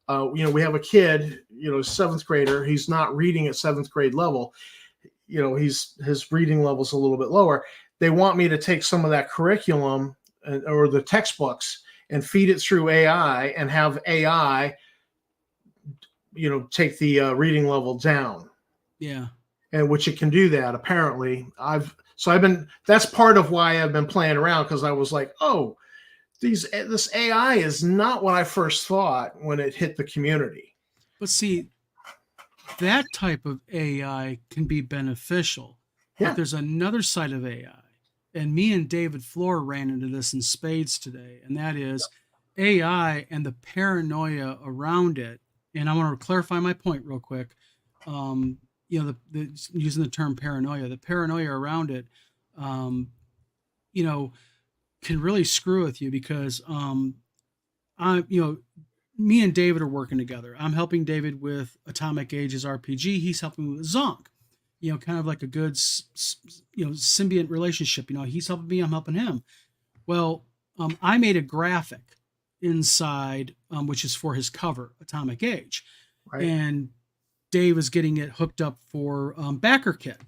we have a kid, seventh grader. He's not reading at seventh grade level. His reading level's a little bit lower. They want me to take some of that curriculum or the textbooks and feed it through AI and have AI, take the reading level down. Yeah. And which it can do that, apparently. That's part of why I've been playing around, because I was like, oh, this AI is not what I first thought when it hit the community. But see, that type of AI can be beneficial. Yeah. But there's another side of AI. And me and David Floor ran into this in spades today, and that is AI and the paranoia around it. And I want to clarify my point real quick. Using the term paranoia, the paranoia around it, can really screw with you, because me and David are working together. I'm helping David with Atomic Ages RPG. He's helping me with Zonk. Kind of like a good, symbiont relationship. He's helping me, I'm helping him. Well, I made a graphic inside, which is for his cover, Atomic Age, Right. and Dave is getting it hooked up for BackerKit.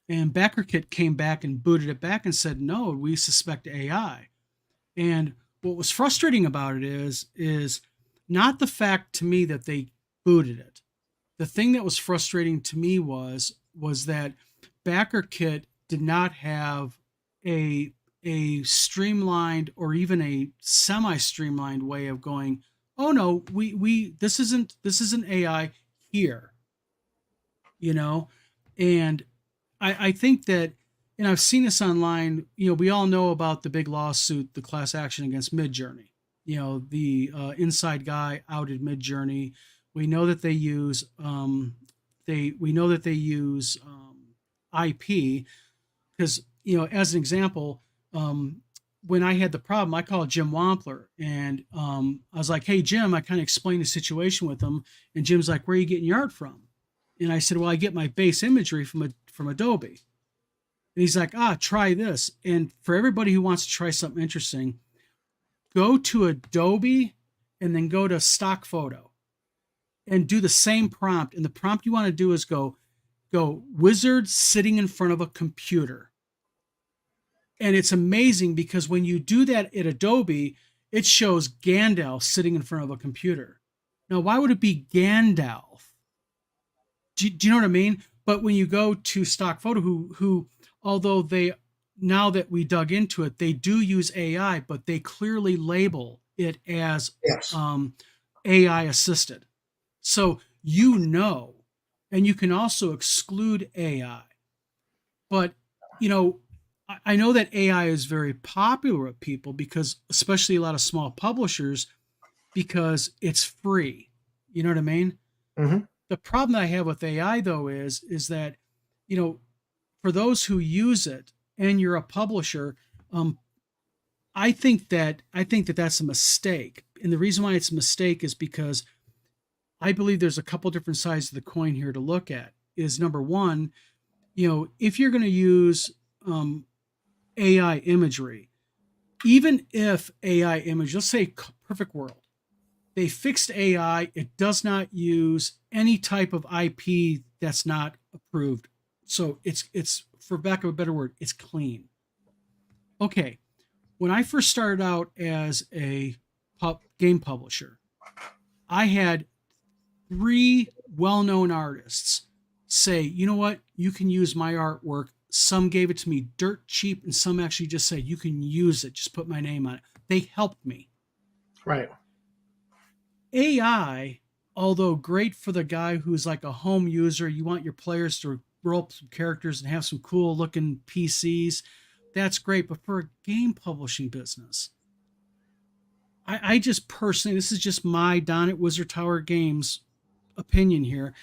And BackerKit came back and booted it back and said, no, we suspect AI. And what was frustrating about it is not the fact to me that they booted it. The thing that was frustrating to me was that BackerKit did not have a streamlined or even a semi-streamlined way of going, oh no, this isn't AI here. And I think that, and I've seen this online, we all know about the big lawsuit, the class action against Midjourney. The inside guy outed Midjourney. We know that they use IP, because, as an example, when I had the problem, I called Jim Wampler, and I was like, hey, Jim, I kind of explained the situation with him. And Jim's like, where are you getting your art from? And I said, well, I get my base imagery from Adobe. And he's like, try this. And for everybody who wants to try something interesting, go to Adobe and then go to stock photo and do the same prompt. And the prompt you want to do is go wizard sitting in front of a computer. And it's amazing, because when you do that at Adobe, it shows Gandalf sitting in front of a computer. Now, why would it be Gandalf? Do you know what I mean? But when you go to stock photo, who although now that we dug into it, they do use AI, but they clearly label it as Yes. AI assisted. So, and you can also exclude AI. But, I know that AI is very popular with people, because especially a lot of small publishers, because it's free. You know what I mean? Mm-hmm. The problem that I have with AI, though, is that, for those who use it and you're a publisher, I think that that's a mistake. And the reason why it's a mistake is because I believe there's a couple different sides of the coin here to look at. Is number one, if you're going to use AI imagery, even if AI image, let's say Perfect World, they fixed AI, it does not use any type of IP that's not approved. So it's for lack of a better word, it's clean. Okay, when I first started out as a game publisher, I had 3 well-known artists say, you know what, you can use my artwork. Some gave it to me dirt cheap, and some actually just said, you can use it, just put my name on it. They helped me. Right. AI, although great for the guy who's like a home user, you want your players to roll up some characters and have some cool looking PCs, that's great. But for a game publishing business, I just personally, this is just my Don at Wizard Tower Games opinion here.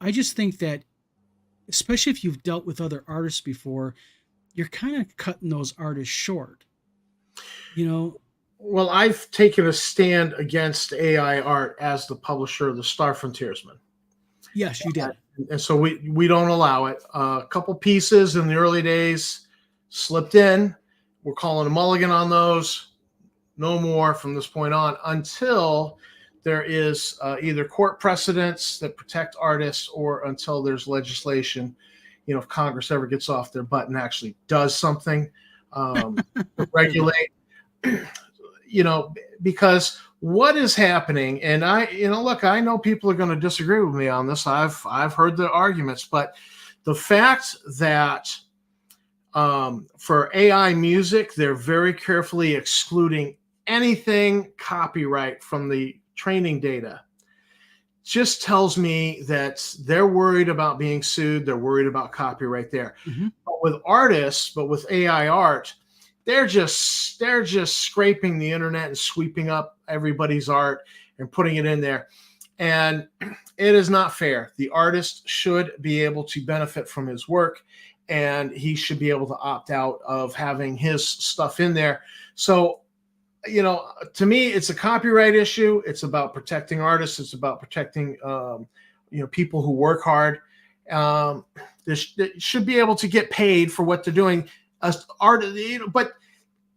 I just think that, especially if you've dealt with other artists before, you're kind of cutting those artists short. Well, I've taken a stand against AI art as the publisher of the Star Frontiersman. Yes, you did. And so we don't allow it. A couple pieces in the early days slipped in. We're calling a mulligan on those. No more from this point on until there is either court precedents that protect artists or until there's legislation, if Congress ever gets off their butt and actually does something to regulate, because what is happening, and look, I know people are going to disagree with me on this. I've heard the arguments, but the fact that for AI music, they're very carefully excluding anything copyright from the training data just tells me that they're worried about being sued. They're worried about copyright there. Mm-hmm. But with AI art, they're just scraping the internet and sweeping up everybody's art and putting it in there. And it is not fair. The artist should be able to benefit from his work, and he should be able to opt out of having his stuff in there. So, to me, it's a copyright issue. It's about protecting artists. It's about protecting, people who work hard. They should be able to get paid for what they're doing. But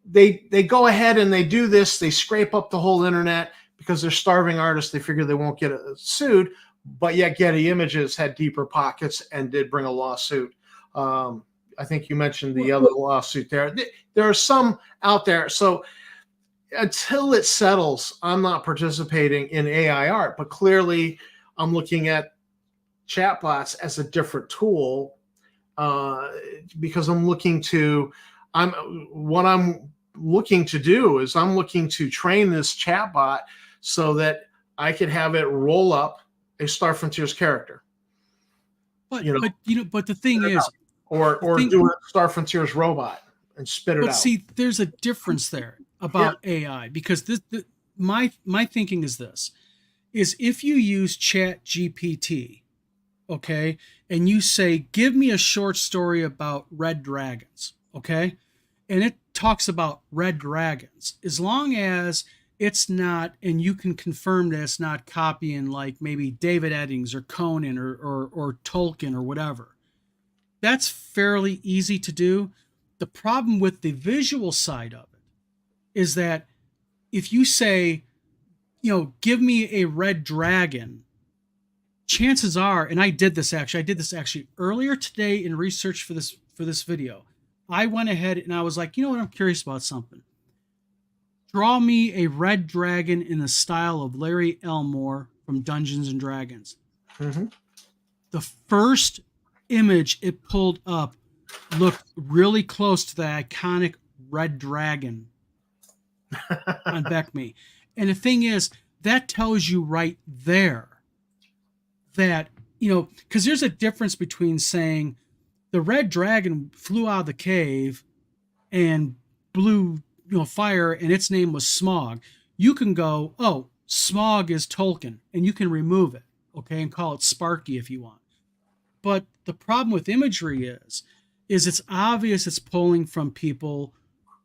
they go ahead and they do this. They scrape up the whole internet because they're starving artists. They figure they won't get sued, but yet Getty Images had deeper pockets and did bring a lawsuit. I think you mentioned the other lawsuit there. There are some out there. So until it settles, I'm not participating in AI art, but clearly I'm looking at chatbots as a different tool because I'm looking to train this chatbot so that I could have it roll up a Star Frontiers character. But the thing is, or do a Star Frontiers robot and spit it out. But see, there's a difference there about AI, because my thinking is this: is if you use Chat GPT, okay, and you say, give me a short story about red dragons, okay, and it talks about red dragons, as long as it's not, and you can confirm that it's not copying like maybe David Eddings or Conan or Tolkien or whatever, that's fairly easy to do. The problem with the visual side of it is that if you say, give me a red dragon, chances are, and I did this actually earlier today in research for this video, I went ahead and I was like, I'm curious about something. Draw me a red dragon in the style of Larry Elmore from Dungeons and Dragons. Mm-hmm. The first image it pulled up looked really close to the iconic red dragon on BECMI. And the thing is, that tells you right there that, because there's a difference between saying the red dragon flew out of the cave and blew fire and its name was Smog. You can go, oh, Smog is Tolkien, and you can remove it, okay, and call it Sparky if you want. But the problem with imagery is it's obvious it's pulling from people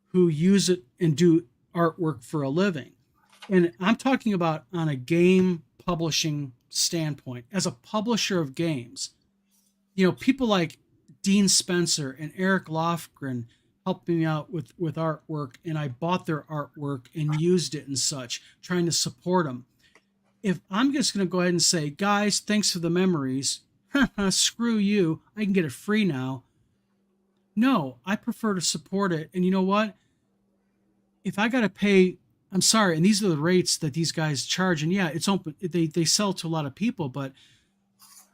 who use it and do artwork for a living. And I'm talking about on a game publishing standpoint, as a publisher of games, people like Dean Spencer and Eric Lofgren helped me out with artwork, and I bought their artwork and used it and such, trying to support them. If I'm just going to go ahead and say, guys, thanks for the memories, screw you, I can get it free now. No, I prefer to support it. And you know what? If I got to pay, I'm sorry, and these are the rates that these guys charge. And yeah, it's open. They sell to a lot of people, but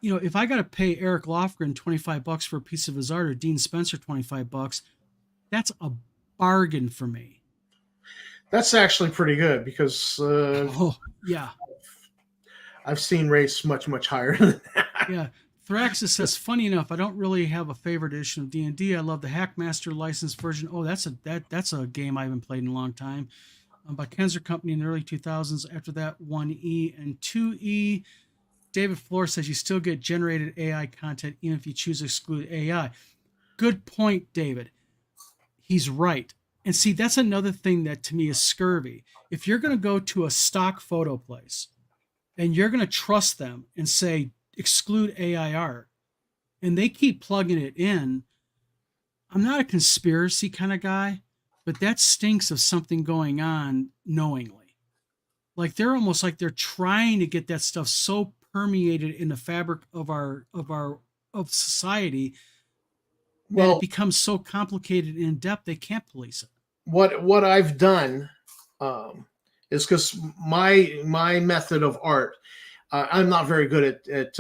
if I got to pay Eric Lofgren $25 for a piece of his art, or Dean Spencer $25, that's a bargain for me. That's actually pretty good because yeah, I've seen rates much, much higher than that. Yeah. Thraxis says, funny enough, I don't really have a favorite edition of D&D. I love the Hackmaster licensed version. Oh, that's a game I haven't played in a long time. By Kenzer Company in the early 2000s. After that, 1E and 2E. David Floor says you still get generated AI content even if you choose to exclude AI. Good point, David. He's right. And see, that's another thing that to me is scurvy. If you're going to go to a stock photo place and you're going to trust them and say, exclude AI art, and they keep plugging it in, I'm not a conspiracy kind of guy, but that stinks of something going on knowingly. Like they're almost like they're trying to get that stuff so permeated in the fabric of society that it becomes so complicated and in depth they can't police it. What I've done is because my method of art, I'm not very good at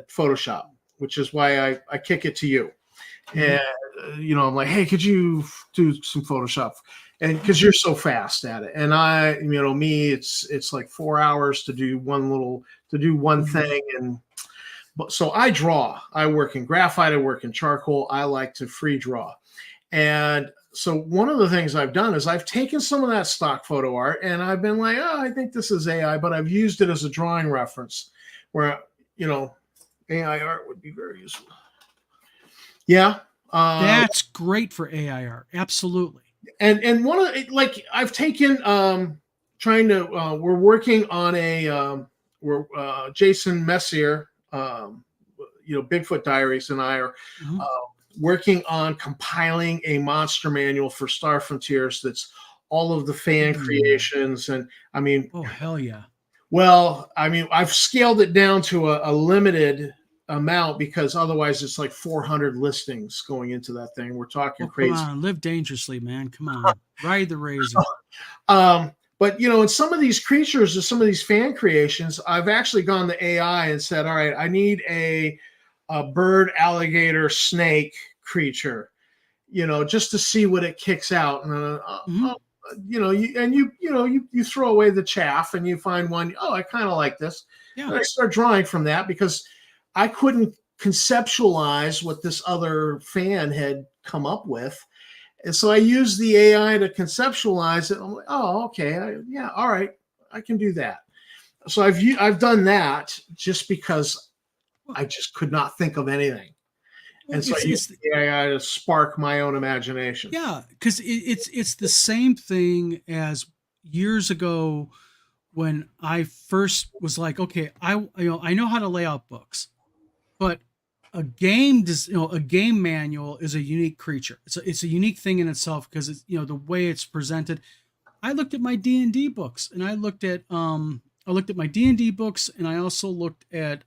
Photoshop, which is why I kick it to you. Mm-hmm. And I'm like, hey, could you do some Photoshop? And because you're so fast at it, and it's like 4 hours to do one thing, and so I draw. I work in graphite. I work in charcoal. I like to free draw, and so one of the things I've done is I've taken some of that stock photo art and I've been like, oh, I think this is AI, but I've used it as a drawing reference where, AI art would be very useful. Yeah. That's great for AI art. Absolutely. And one of like I've taken we're working on Jason Messier, Bigfoot Diaries and I are working on compiling a monster manual for Star Frontiers that's all of the fan creations. And I mean, oh, hell yeah. Well, I mean, I've scaled it down to a limited amount because otherwise it's like 400 listings going into that thing. We're talking crazy. Come on, live dangerously, man. Come on, ride the razor. But in some of these creatures or some of these fan creations, I've actually gone to AI and said, all right, I need a bird, alligator, snake creature, just to see what it kicks out. And you throw away the chaff and you find one. Oh, I kind of like this. Yeah. And I start drawing from that because I couldn't conceptualize what this other fan had come up with. And so I used the AI to conceptualize it. I'm like, oh, okay. All right. I can do that. So I've done that just because I just could not think of anything. And so I used the AI to spark my own imagination. Yeah, because it's the same thing as years ago when I first was like, okay, I know how to lay out books, but a game manual is a unique creature. It's a unique thing in itself because it's the way it's presented. I looked at my D&D books and I looked at my D&D books and I also looked at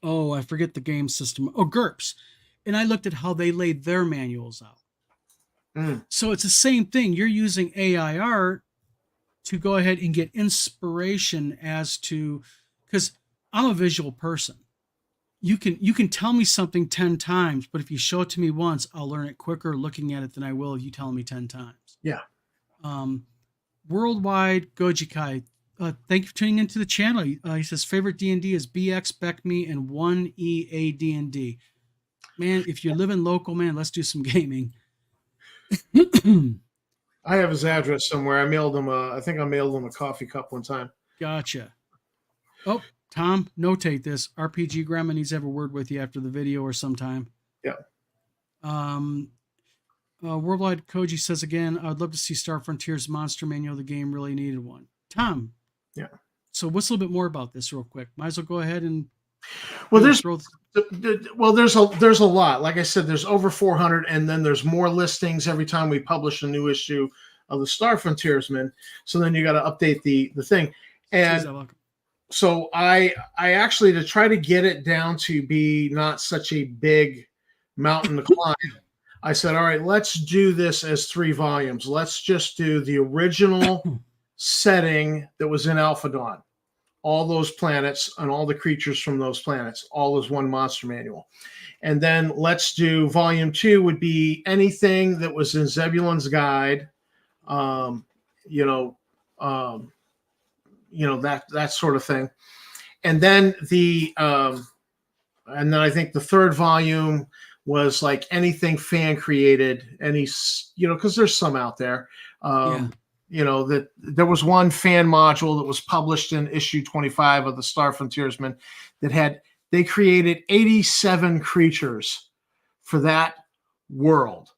I forget the game system. Oh, GURPS. And I looked at how they laid their manuals out. So it's the same thing. You're using AI art to go ahead and get inspiration as to, because I'm a visual person. You can tell me something 10 times, but if you show it to me once, I'll learn it quicker looking at it than I will if you tell me 10 times. Yeah. Worldwide Gojikai. Thank you for tuning into the channel. He says favorite D&D is BX, BECME, and 1E AD&D. Man, if you're living local, man, let's do some gaming. I have his address somewhere. I think I mailed him a coffee cup one time. Gotcha. Oh, Tom, notate this. RPG Grandma needs to have a word with you after the video or sometime. Yeah. Worldwide Koji says again, I'd love to see Star Frontiers monster manual. The game really needed one. Tom. Yeah. So what's a little bit more about this real quick? Might as well go ahead and Well, you know, there's throw there's a lot. Like I said, there's over 400, and then there's more listings every time we publish a new issue of the Star Frontiersman. So then you got to update the thing. And so I actually, to try to get it down to be not such a big mountain to climb, I said, all right, let's do this as 3 volumes. Let's just do the original setting that was in Alpha Dawn, all those planets and all the creatures from those planets, all as one monster manual. And then let's do volume 2 would be anything that was in Zebulon's Guide, that sort of thing. And then and then I think the 3rd volume was like anything fan created, because there's some out there. That there was one fan module that was published in issue 25 of the Star Frontiersman they created 87 creatures for that world,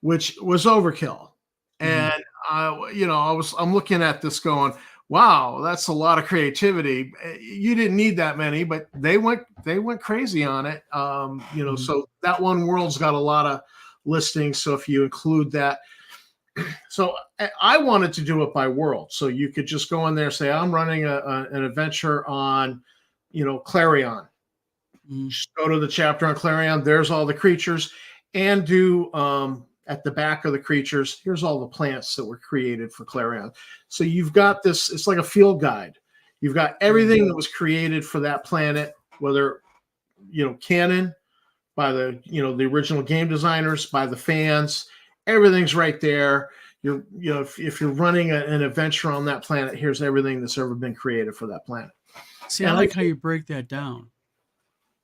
which was overkill. And I'm looking at this going, wow, that's a lot of creativity. You didn't need that many, but they went crazy on it. So that one world's got a lot of listings. So if you include that, so I wanted to do it by world. So you could just go in there and say, I'm running an adventure on, Clarion. Just go to the chapter on Clarion. There's all the creatures, and do at the back of the creatures, here's all the plants that were created for Clarion. So you've got this, it's like a field guide. You've got everything that was created for that planet, whether, canon by the original game designers, by the fans, everything's right there. If you're running an adventure on that planet, here's everything that's ever been created for that planet. See, I like how you break that down.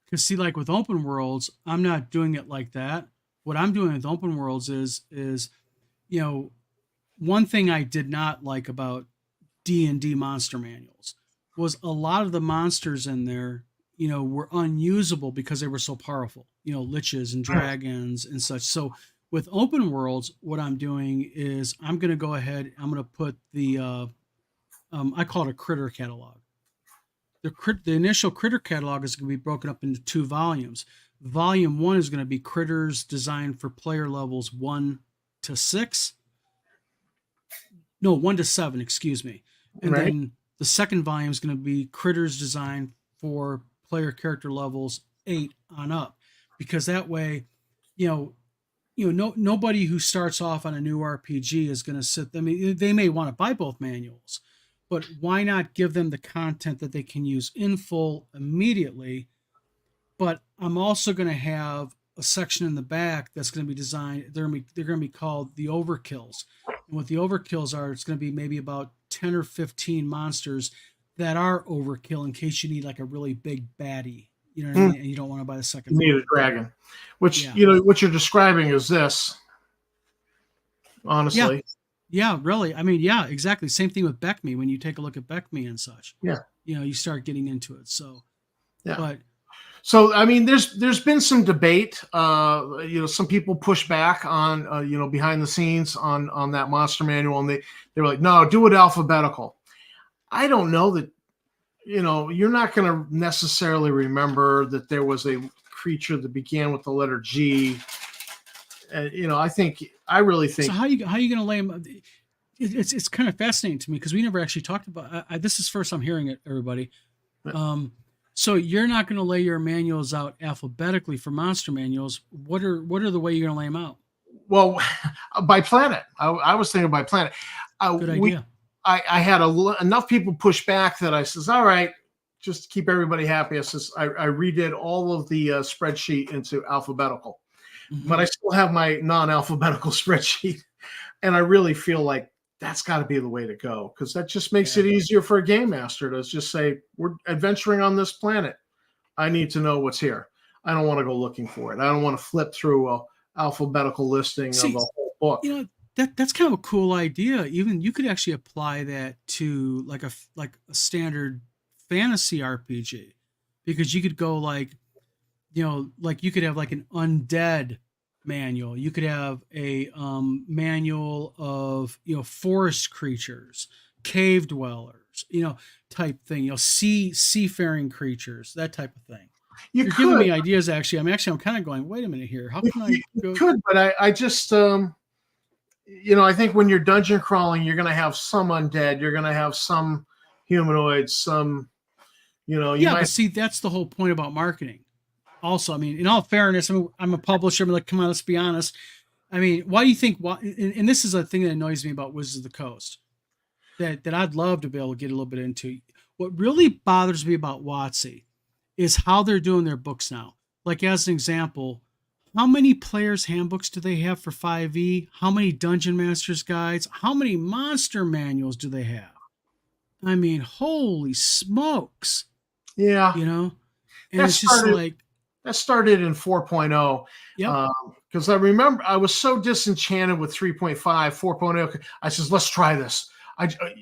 Because see, like with open worlds, I'm not doing it like that. What I'm doing with open worlds is one thing I did not like about D&D monster manuals was a lot of the monsters in there, were unusable because they were so powerful, liches and dragons and such. So with open worlds, what I'm doing is I'm going to go ahead, I'm going to put the, I call it a critter catalog. The initial critter catalog is going to be broken up into 2 volumes. Volume 1 is going to be critters designed for player levels 1 to 6. No, 1 to 7, excuse me. And then the second volume is going to be critters designed for player character levels 8 on up. Because that way, nobody who starts off on a new RPG is going to sit. I mean, they may want to buy both manuals, but why not give them the content that they can use in full immediately? But I'm also going to have a section in the back that's going to be designed. They're going to be called the overkills. And what the overkills are, it's going to be maybe about 10 or 15 monsters that are overkill in case you need like a really big baddie. You know what I mean? And you don't want to buy the second. You need a dragon, which what you're describing is this. Honestly. Yeah, really. I mean, yeah, exactly. Same thing with Beckme. When you take a look at Beckme and such, you start getting into it. So, So, I mean, there's been some debate. Some people push back on, behind the scenes on that monster manual, and they were like, no, do it alphabetical. I don't know that, you're not going to necessarily remember that there was a creature that began with the letter G. I really think. So how you going to lay them? It's kind of fascinating to me because we never actually talked about. This is first I'm hearing it, everybody. So you're not going to lay your manuals out alphabetically for monster manuals. What are the way you're going to lay them out? Well, by planet. I was thinking by planet. Good idea. I had enough people push back that I says, all right, just to keep everybody happy. I redid all of the spreadsheet into alphabetical. But I still have my non-alphabetical spreadsheet. And I really feel like that's got to be the way to go, because that just makes it easier for a game master to just say, we're adventuring on this planet. I need to know what's here. I don't want to go looking for it. I don't want to flip through a alphabetical listing of a whole book. That's kind of a cool idea. Even you could actually apply that to like a standard fantasy RPG, because you could go like you could have like an undead manual. You could have a manual of forest creatures, cave dwellers, type thing, seafaring creatures, that type of thing. You You're could, giving me ideas. I'm kind of going, wait a minute here. How can I you go? could, but I just, I think when you're dungeon crawling, you're going to have some undead, you're going to have some humanoids, some, you Yeah, might. but see, that's the whole point about marketing. Also, I mean, in all fairness, I'm a publisher. I'm like, come on, let's be honest. I mean, why do you think? And this is a thing that annoys me about Wizards of the Coast that I'd love to be able to get a little bit into. What really bothers me about WotC is how they're doing their books now. Like as an example, how many players' handbooks do they have for 5e? How many Dungeon Masters guides? How many monster manuals do they have? I mean, holy smokes! Yeah, And that it's just started, like, that started in 4.0. yep. Because I remember I was so disenchanted with 3.5, 4.0. I says, let's try this.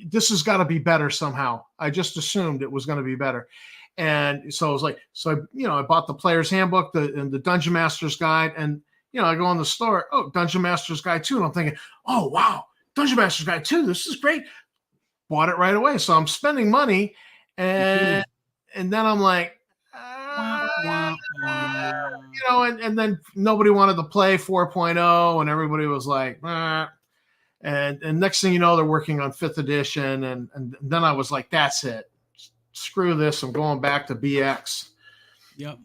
This has got to be better somehow. I just assumed it was going to be better. And so I was like, I bought the player's handbook, the Dungeon Master's Guide, and I go in the store, Dungeon Master's Guide 2, and I'm thinking, oh wow, Dungeon Master's Guide 2, this is great. Bought it right away. So I'm spending money, and then I'm like, and then nobody wanted to play 4.0, and everybody was like, and next thing you know, they're working on 5th edition, and then I was like, that's it. Screw this. I'm going back to BX. Yep.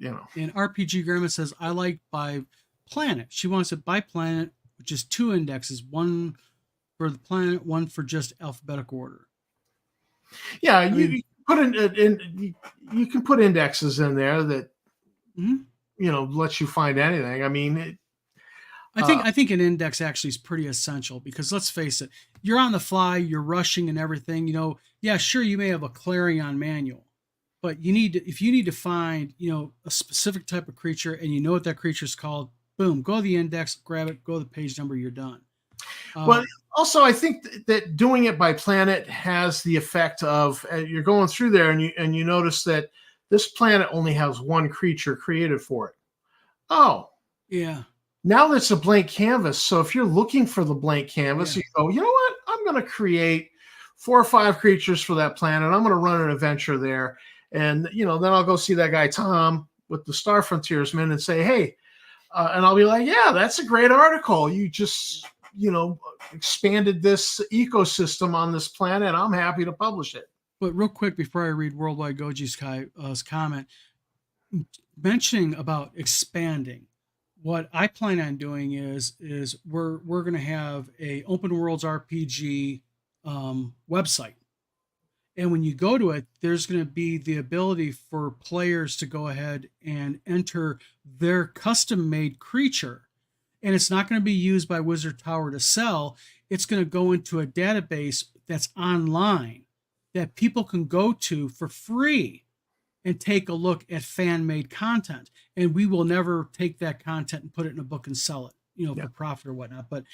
And RPG Grandma says, I like by planet. She wants it by planet, which is 2 indexes, one for the planet, one for just alphabetical order. Yeah, you can put indexes in there that lets you find anything. I mean, I think an index actually is pretty essential because let's face it, you're on the fly, you're rushing and everything. Yeah, sure, you may have a Clarion manual, but if you need to find a specific type of creature and you know what that creature is called, boom, go to the index, grab it, go to the page number, you're done. Well, also I think that doing it by planet has the effect of you're going through there and you notice that this planet only has one creature created for it. Oh, yeah. Now that's a blank canvas. So if you're looking for the blank canvas, you go, you know what? I'm going to create 4 or 5 creatures for that planet. I'm going to run an adventure there. And, then I'll go see that guy, Tom, with the Star Frontiersman and say, hey, and I'll be like, yeah, that's a great article. You just, expanded this ecosystem on this planet. I'm happy to publish it. But real quick, before I read Worldwide Goji's comment, mentioning about expanding, what I plan on doing is we're going to have a Open Worlds RPG website, and when you go to it, there's going to be the ability for players to go ahead and enter their custom-made creature, and it's not going to be used by Wizard Tower to sell. It's going to go into a database that's online that people can go to for free and take a look at fan-made content. And we will never take that content and put it in a book and sell it, for profit or whatnot. But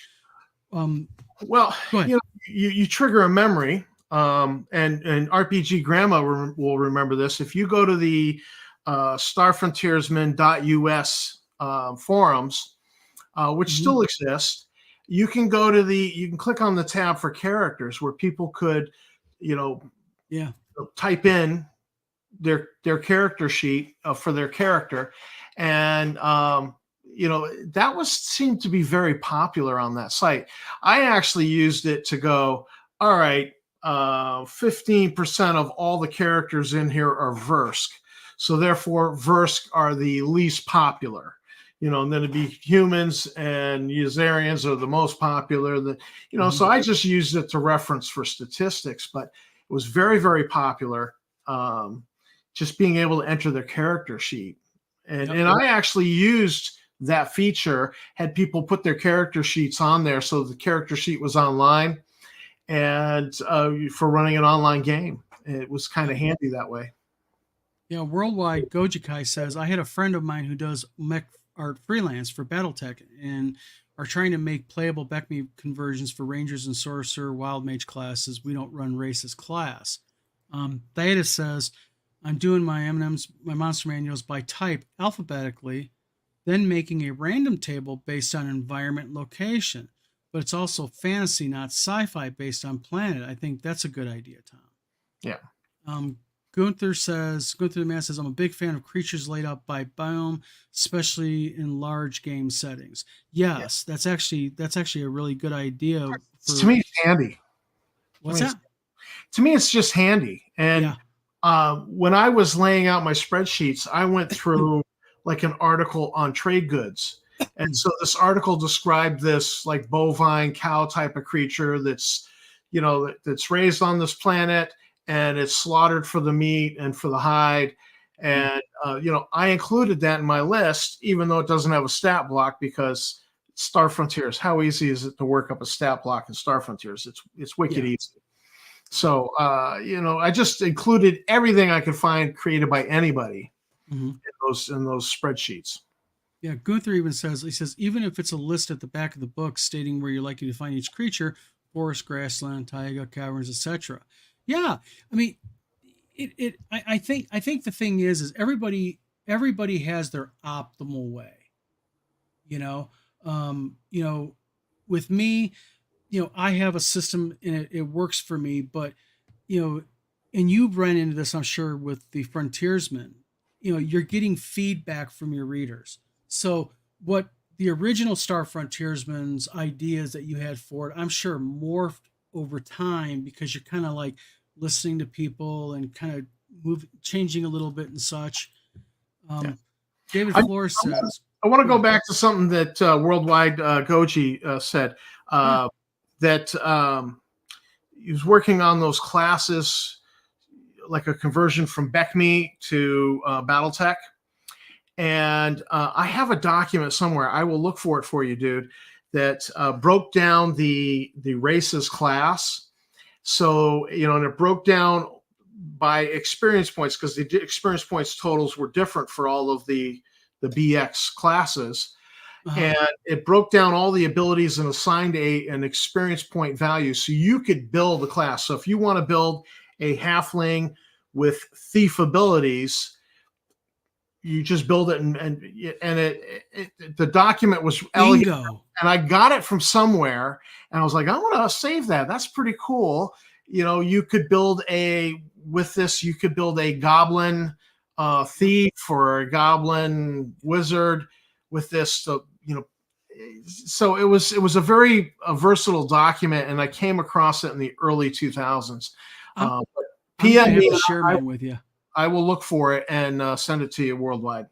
well, you trigger a memory, and RPG Grandma will remember this. If you go to the starfrontiersman.us forums, which still exist, you can click on the tab for characters where people could, type in their character sheet for their character, and that seemed to be very popular on that site. I actually used it to go, all right, 15% of all the characters in here are Versk, so therefore Versk are the least popular, and then it'd be humans and Ysarians are the most popular. So I just used it to reference for statistics, but it was very, very popular. Just being able to enter their character sheet. And I actually used that feature, had people put their character sheets on there so the character sheet was online and for running an online game. It was kind of handy that way. Yeah, Worldwide Gojikai says, I had a friend of mine who does mech art freelance for Battletech and are trying to make playable BECMI conversions for Rangers and Sorcerer Wild Mage classes. We don't run races class. Theta says, I'm doing my M&Ms, my monster manuals by type alphabetically, then making a random table based on environment and location. But it's also fantasy, not sci-fi based on planet. I think that's a good idea, Tom. Yeah. Gunther the Man says, I'm a big fan of creatures laid out by biome, especially in large game settings. Yes, that's actually a really good idea. To me, it's handy. What's that? To me, it's just handy. And yeah. When I was laying out my spreadsheets, I went through like an article on trade goods. And so this article described this like bovine cow type of creature that's, that's raised on this planet, and it's slaughtered for the meat and for the hide. And, I included that in my list, even though it doesn't have a stat block, because Star Frontiers, how easy is it to work up a stat block in Star Frontiers? It's wicked easy. So, I just included everything I could find created by anybody in those spreadsheets. Yeah, Gunther even says, even if it's a list at the back of the book stating where you're likely to find each creature, forest, grassland, taiga, caverns, etc. Yeah, I mean, I think the thing is everybody has their optimal way. With me, I have a system and it works for me, but and you've run into this, I'm sure, with the frontiersmen. You're getting feedback from your readers. So what the original Star Frontiersman's ideas that you had for it, I'm sure morphed over time because you're kind of like listening to people and kind of changing a little bit and such. David Flores says, I want to go back to something that Worldwide Goji said, that he was working on those classes, like a conversion from BECMI to BattleTech. And I have a document somewhere. I will look for it for you, dude, that broke down the races class. So, and it broke down by experience points, because the experience points totals were different for all of the BX classes. And it broke down all the abilities and assigned an experience point value. So you could build a class. So if you want to build a halfling with thief abilities, you just build it, and the document was elegant. Bingo. And I got it from somewhere, and I was like, I want to save that. That's pretty cool. You could build with this, you could build a goblin thief or a goblin wizard with this. So, so it was a very versatile document, and I came across it in the early 2000s. PM me, share mine with you. I will look for it and send it to you worldwide.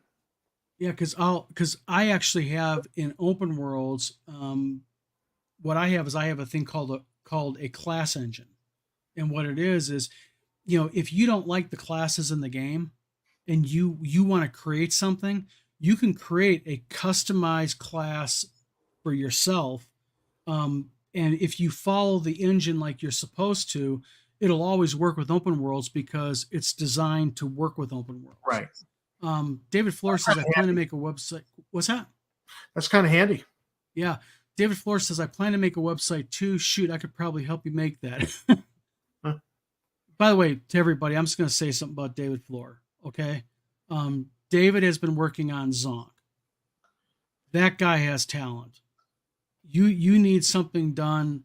Yeah, because I actually have in open worlds, what I have is I have a thing called a class engine, and what it is if you don't like the classes in the game, and you want to create something, you can create a customized class for yourself, and if you follow the engine like you're supposed to, it'll always work with open worlds because it's designed to work with open worlds. Right. David Flores says, I plan to make a website. What's that? That's kind of handy. Yeah. David Flores says, I plan to make a website too. Shoot, I could probably help you make that. By the way, to everybody, I'm just going to say something about David Flore. Okay. David has been working on Zonk. That guy has talent. You need something done.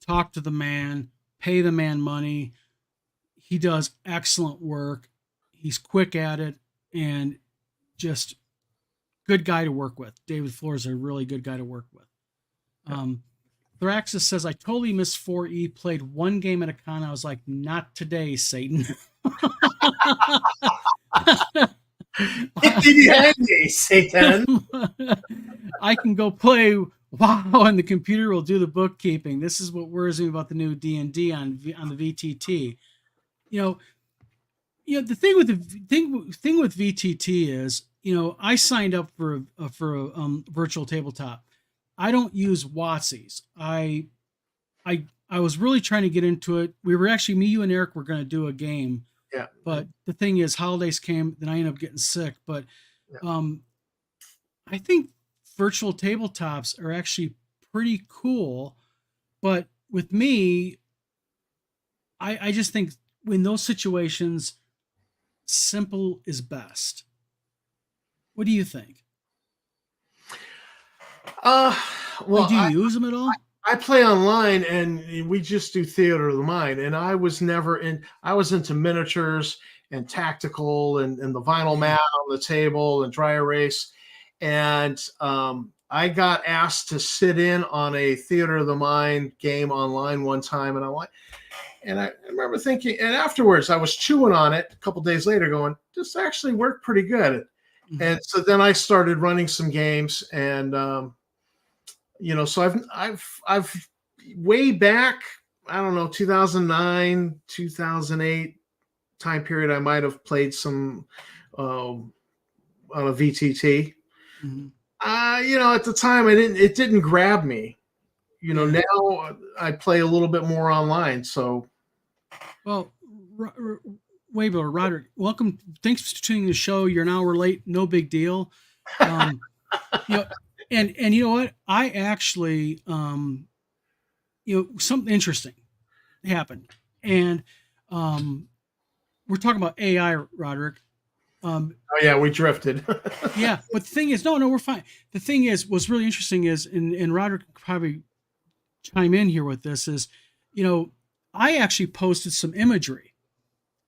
Talk to the man. Pay the man money. He does excellent work. He's quick at it, and just good guy to work with. David Flore is a really good guy to work with. Thraxis says, I totally missed 4E, played one game at a con. I was like, not today, Satan. Handy, Satan. I can go play WoW, and the computer will do the bookkeeping. This is what worries me about the new D&D on the VTT. The thing with VTT is, I signed up for a virtual tabletop. I don't use WotC's. I was really trying to get into it. We were actually, me, you, and Eric were going to do a game. Yeah. But the thing is, holidays came, then I ended up getting sick. But I think virtual tabletops are actually pretty cool. But with me, I just think in those situations, simple is best. What do you think? Well, do you use them at all? I play online, and we just do theater of the mind. And I was never in. I was into miniatures and tactical, and the vinyl Yeah. mat on the table and dry erase. And I got asked to sit in on a theater of the mind game online one time, and I remember thinking, and afterwards I was chewing on it a couple days later, going, "This actually worked pretty good." Mhm. And so then I started running some games, and so I've way back, I don't know, 2009, 2008 time period, I might have played some on a VTT. Mhm. At the time it didn't grab me. Yeah. Now I play a little bit more online. So Well, Waybo, Roderick, welcome. Thanks for tuning the show. You're an hour late. No big deal. Um, you know, and you know what? I actually, something interesting happened, and um, we're talking about AI, Roderick. oh yeah, we drifted. Yeah, but the thing is, no, we're fine. The thing is, what's really interesting is, and Roderick could probably chime in here with this is, I actually posted some imagery,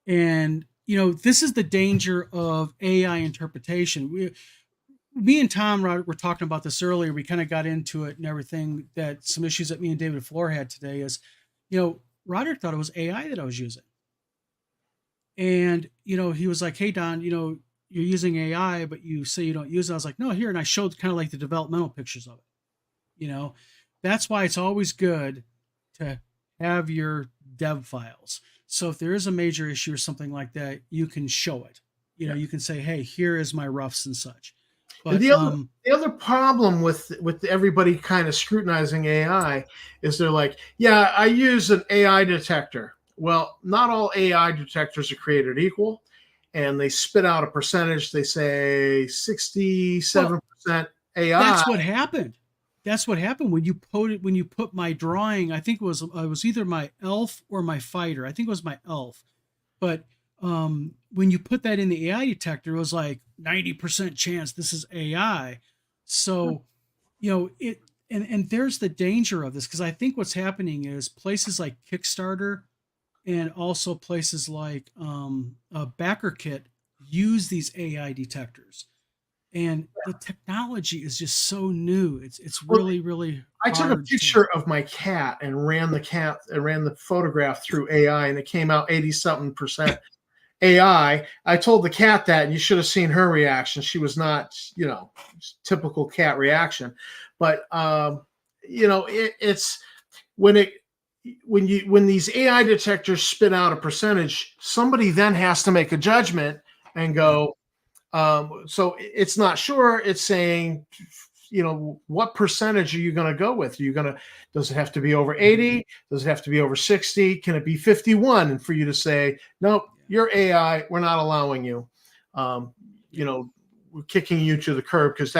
and this is the danger of AI interpretation. Me and Tom Roderick were talking about this earlier. We kind of got into it and everything. That some issues that me and David Floor had today is, Roderick thought it was AI that I was using, and he was like, "Hey Don, you're using AI, but you say you don't use it." I was like, "No, here," and I showed kind of like the developmental pictures of it. That's why it's always good to have your dev files. So if there is a major issue or something like that, you can show it. Yeah. You can say, "Hey, here is my roughs and such." And But the other problem with everybody kind of scrutinizing AI is they're like, yeah, I use an AI detector. Well, not all AI detectors are created equal, and they spit out a percentage. They say 67% AI. that's what happened. That's what happened when you put my drawing. I think it was either my elf or my fighter. I think it was my elf. But when you put that in the AI detector, it was like 90% chance this is AI. So, it and there's the danger of this, because I think what's happening is places like Kickstarter and also places like BackerKit use these AI detectors, and the technology is just so new. It's Well, really really I took a hard picture of my cat and ran the photograph through AI, and it came out 80 something percent AI. I told the cat that, and you should have seen her reaction. She was not, typical cat reaction. But it's when these AI detectors spit out a percentage, somebody then has to make a judgment and go. So it's not sure. It's saying, what percentage are you going to go with? Does it have to be over 80? Does it have to be over 60? Can it be 51? And for you to say, nope, you're AI, we're not allowing you. We're kicking you to the curb because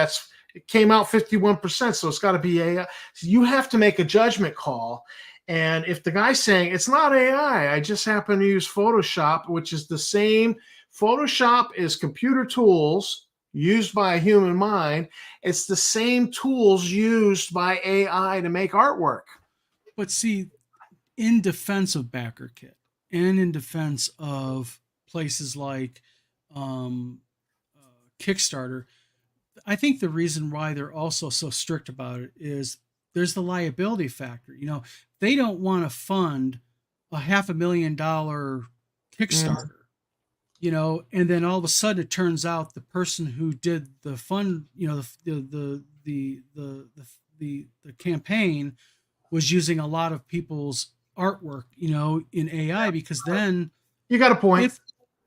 it came out 51%. So it's got to be AI. So you have to make a judgment call. And if the guy's saying it's not AI, I just happen to use Photoshop, which is the same. Photoshop is computer tools used by a human mind. It's the same tools used by AI to make artwork. But see, in defense of BackerKit and in defense of places like Kickstarter, I think the reason why they're also so strict about it is there's the liability factor. They don't want to fund a $500,000 Kickstarter. And then all of a sudden it turns out the person who did the fund, the campaign was using a lot of people's artwork, in AI, because then you got a point.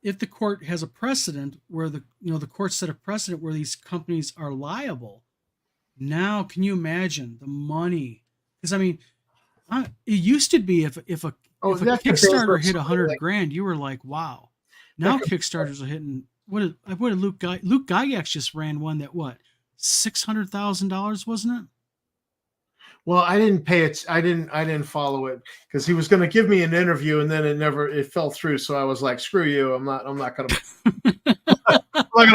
If the court has a precedent where the court set a precedent where these companies are liable, now can you imagine the money? Because it used to be if a Kickstarter hit 100 grand, you were like, wow. Now Kickstarters are hitting what did Luke Gygax just ran one that $600,000, wasn't it? Well, I didn't pay it. I didn't follow it because he was going to give me an interview, and then it fell through. So I was like, screw you. I'm not going to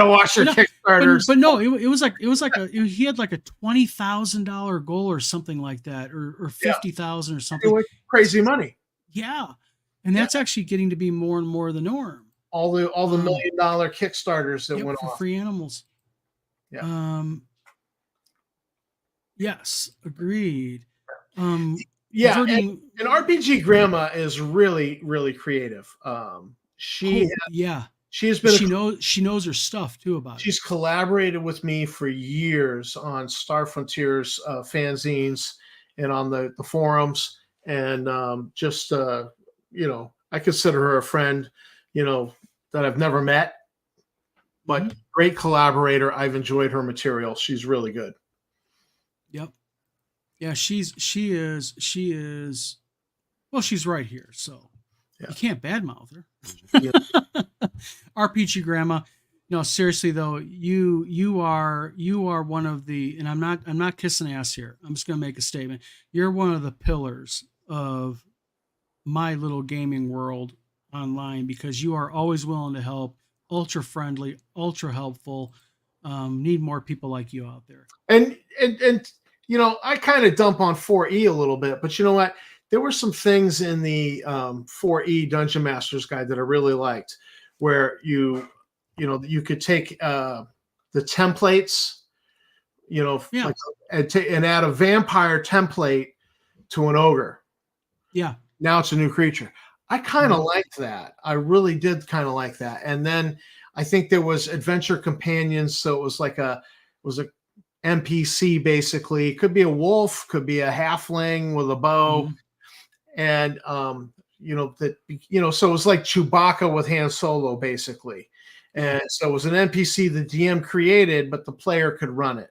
watch your Kickstarter Kickstarters. But no, he had like a $20,000 goal or something like that, or 50,000 or It something. was crazy money. Yeah, and that's actually getting to be more and more the norm. All the $1 million Kickstarters that went for off. free animals. Yeah. Yes, agreed. Yeah, converting- and RPG Grandma is really, really creative. She's been she knows her stuff too about she's it. collaborated with me for years on Star Frontiers fanzines and on the forums, and I consider her a friend, that I've never met, but great collaborator. I've enjoyed her material. She's really good. Yep. Yeah, she is well, she's right here, so you can't badmouth her. Yeah. RPG Grandma. No, seriously though, you are one of the, and I'm not kissing ass here. I'm just gonna make a statement. You're one of the pillars of my little gaming world online, because you are always willing to help, ultra friendly, ultra helpful. Need more people like you out there. And I kind of dump on 4E a little bit, but you know what? There were some things in the 4E Dungeon Masters guide that I really liked, where you could take the templates, and add a vampire template to an ogre. Yeah. Now it's a new creature. I kind of liked that. I really did kind of like that. And then I think there was adventure companions, so it was a NPC basically. It could be a wolf, could be a halfling with a bow, and so it was like Chewbacca with Han Solo basically. And so it was an NPC the DM created, but the player could run it,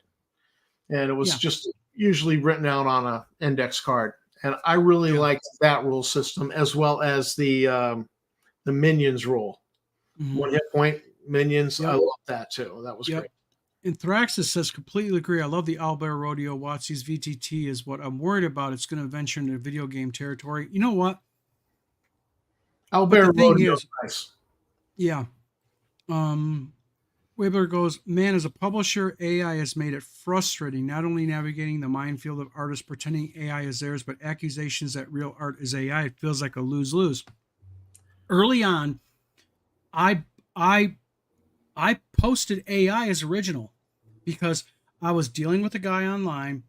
and it was just usually written out on an index card. And I really liked that rule system, as well as the minions rule. 1 hit point minions. I love that too. That was great. And Thraxis says, completely agree. I love the Owlbear Rodeo. WotC's VTT is what I'm worried about. It's going to venture into video game territory. You know what? Owlbear Rodeo is nice. Yeah. Webler goes, man, as a publisher, AI has made it frustrating, not only navigating the minefield of artists pretending AI is theirs, but accusations that real art is AI. It feels like a lose-lose. Early on, I posted AI as original because I was dealing with a guy online,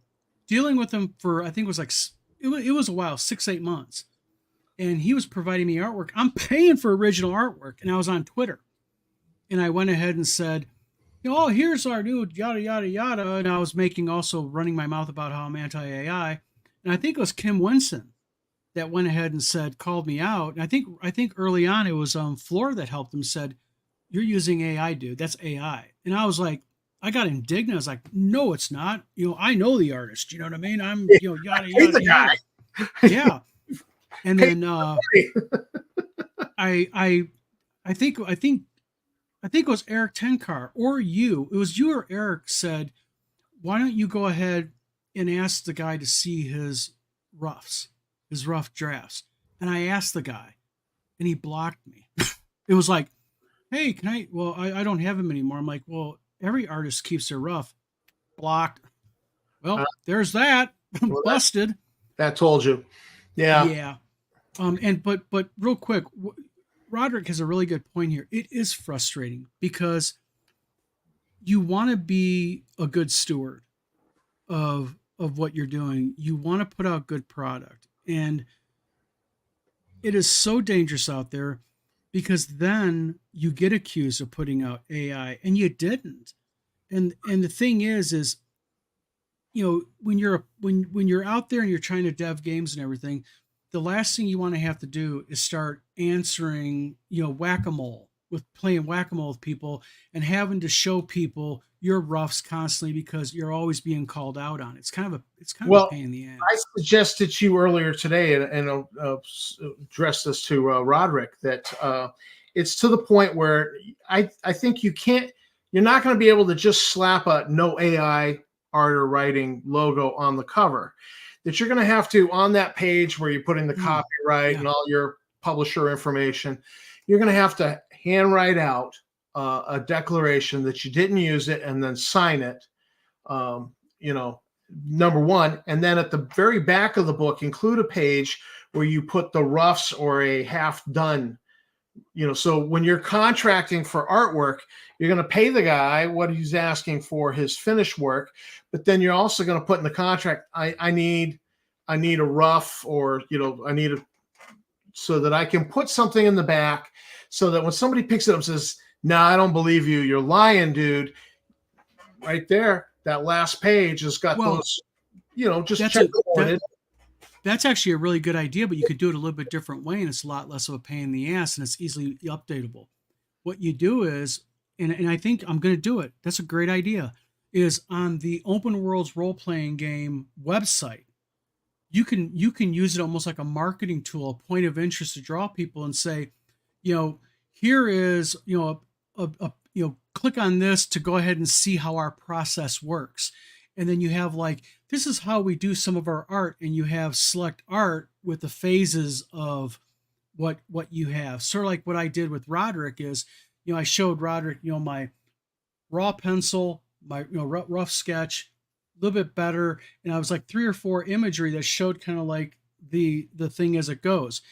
dealing with him for, I think it was like, it was a while, 6-8 months. And he was providing me artwork. I'm paying for original artwork. And I was on Twitter. And I went ahead and said, oh, here's our new yada, yada, yada. And I was running my mouth about how I'm anti-AI. And I think it was Kim Winson that went ahead and called me out. And I think early on it was Floor that helped him, said, you're using AI, dude. That's AI. And I was like, I got indignant. I was like, no, it's not. I know the artist. You know what I mean? I'm, yada, yada, yada. Yeah. And then I think it was Eric Tenkar or you. It was you or Eric said, why don't you go ahead and ask the guy to see his rough drafts? And I asked the guy and he blocked me. It was like, hey, can I? Well, I don't have him anymore. I'm like, well, every artist keeps their rough. Blocked. Well, there's that. Busted. That told you. Yeah. Yeah. But real quick, Roderick has a really good point here. It is frustrating because you want to be a good steward of what you're doing. You want to put out good product, and it is so dangerous out there because then you get accused of putting out AI and you didn't. And the thing is when you're out there and you're trying to dev games and everything, the last thing you want to have to do is start answering, playing whack-a-mole with people and having to show people your roughs constantly because you're always being called out on it. It's kind of a pain in the ass. I suggested to you earlier today, and address this to Roderick, that it's to the point where I think you're not going to be able to just slap a no AI art or writing logo on the cover. That you're going to have to, on that page where you put in the copyright and all your publisher information, you're going to have to handwrite out a declaration that you didn't use it and then sign it. You know, number one, and then at the very back of the book, include a page where you put the roughs or a half done. You know, so when you're contracting for artwork, you're going to pay the guy what he's asking for his finished work, but then you're also going to put in the contract, I need a rough, or, you know, I need a, so that I can put something in the back so that when somebody picks it up and says, no, I don't believe you, you're lying, dude. Right there, that last page has got those, you know, just that's actually a really good idea, but you could do it a little bit different way, and it's a lot less of a pain in the ass, and it's easily updatable. What you do is, and I think I'm going to do it, that's a great idea, is on the Open Worlds role-playing game website, you can use it almost like a marketing tool, a point of interest to draw people and say, you know, here is, you know, you know, click on this to go ahead and see how our process works. And then you have like, this is how we do some of our art, and you have select art with the phases of what you have. Sort of like what I did with Roderick is, you know, I showed Roderick, you know, my raw pencil, my, you know, rough sketch, a little bit better, and I was like 3 or 4 imagery that showed kind of like the thing as it goes.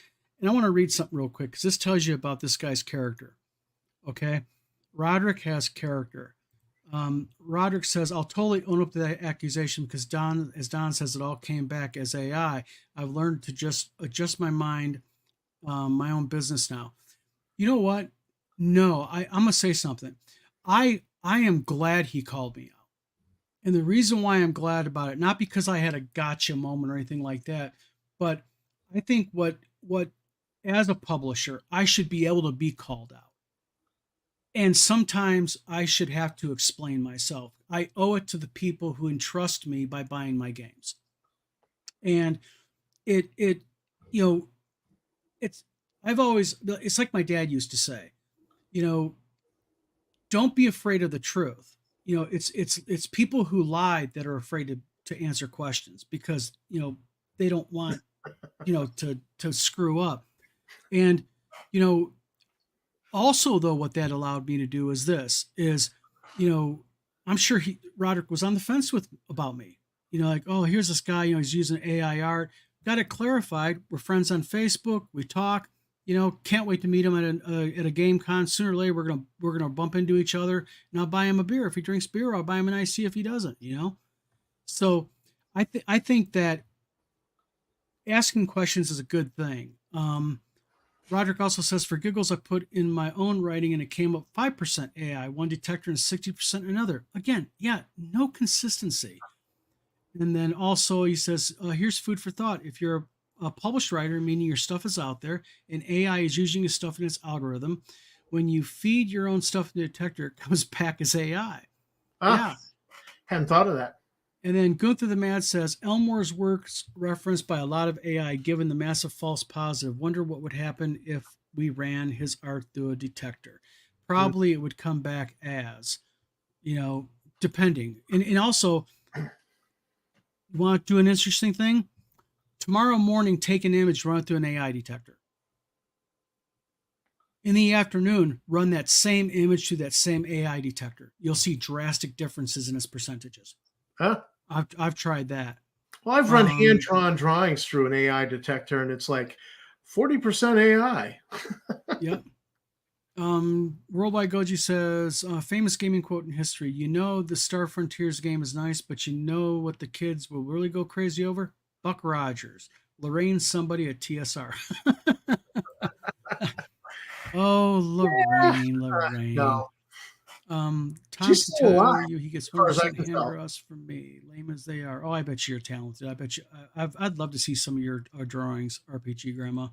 And I want to read something real quick because this tells you about this guy's character. Okay, Roderick has character. Roderick says, I'll totally own up to that accusation because Don says, it all came back as AI. I've learned to just adjust my mind, my own business now. You know what? No, I'm going to say something. I am glad he called me out. And the reason why I'm glad about it, not because I had a gotcha moment or anything like that, but I think what as a publisher, I should be able to be called out. And sometimes I should have to explain myself. I owe it to the people who entrust me by buying my games. And it you know, it's like my dad used to say, you know, don't be afraid of the truth. You know, it's people who lie that are afraid to answer questions because, you know, they don't want, you know, to screw up. And, you know, also, though, what that allowed me to do is you know, I'm sure Roderick was on the fence about me. You know, like, oh, here's this guy, you know, he's using AI art. Got it clarified. We're friends on Facebook. We talk. You know, can't wait to meet him at a game con. Sooner or later, we're gonna bump into each other, and I'll buy him a beer if he drinks beer. I'll buy him an IC if he doesn't. You know, so I think that asking questions is a good thing. Roderick also says, for giggles, I put in my own writing and it came up 5% AI, one detector, and 60% another. Again, yeah, no consistency. And then also he says, here's food for thought. If you're a published writer, meaning your stuff is out there, and AI is using your stuff in its algorithm, when you feed your own stuff in the detector, it comes back as AI. Yeah. Hadn't thought of that. And then Gunther the Mad says, Elmore's works referenced by a lot of AI given the massive false positive. Wonder what would happen if we ran his art through a detector. Probably it would come back as, you know, depending. And also, you want to do an interesting thing? Tomorrow morning, take an image, run it through an AI detector. In the afternoon, run that same image through that same AI detector. You'll see drastic differences in its percentages. Huh? I've tried that. Well, I've run hand-drawn drawings through an AI detector, and it's like 40% AI. Yep. Worldwide Goji says, famous gaming quote in history. You know the Star Frontiers game is nice, but you know what the kids will really go crazy over? Buck Rogers. Lorraine somebody at TSR. Oh, Lorraine. No. Tom She's still alive, he gets far as I 100% can hand tell. draws from me, lame as they are. Oh, I bet you're talented. I bet you. I'd love to see some of your drawings, RPG Grandma.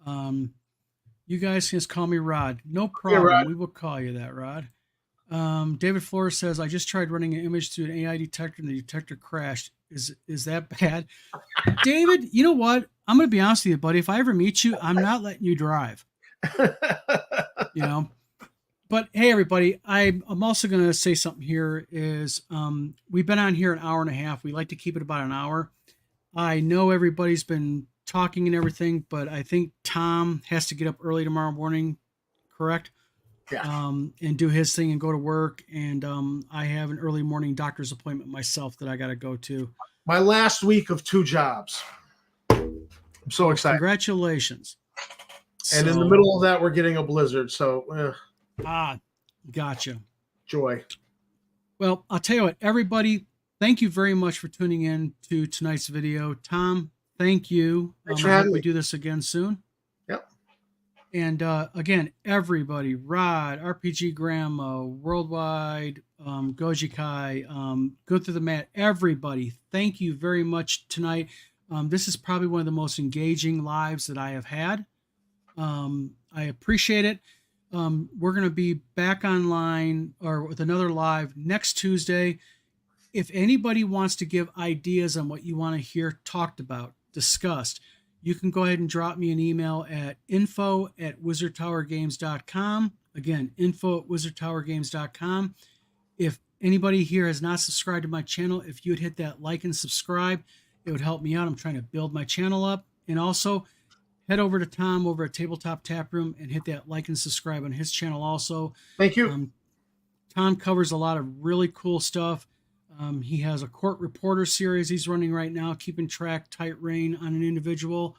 You guys can just call me Rod. No problem. Rod. We will call you that, Rod. David Flores says, I just tried running an image through an AI detector and the detector crashed. Is that bad? David, you know what? I'm going to be honest with you, buddy. If I ever meet you, I'm not letting you drive. You know? But hey, everybody, I'm also going to say something here is we've been on here an hour and a half. We like to keep it about an hour. I know everybody's been talking and everything, but I think Tom has to get up early tomorrow morning, correct? Yeah. and do his thing and go to work. And I have an early morning doctor's appointment myself that I got to go to. My last week of 2 jobs. I'm so excited. Congratulations. And in the middle of that, we're getting a blizzard. So, Gotcha. Joy. Well, I'll tell you what, everybody, thank you very much for tuning in to tonight's video. Tom, thank you. Thanks for I hope having we me. do this again soon. Yep. And again, everybody, Rod, RPG Grandma, Worldwide, Goji Kai, Go Through the Mat, everybody, thank you very much tonight. This is probably one of the most engaging lives that I have had. I appreciate it. We're going to be back online or with another live next Tuesday. If anybody wants to give ideas on what you want to hear talked about, discussed, you can go ahead and drop me an email at info@wizardtowergames.com. Again, info@wizardtowergames.com. If anybody here has not subscribed to my channel, if you would hit that like and subscribe, it would help me out. I'm trying to build my channel up. And also, head over to Tom over at Tabletop Tap Room and hit that like and subscribe on his channel also. Thank you. Tom covers a lot of really cool stuff. He has a court reporter series he's running right now, keeping track, tight rein on an individual.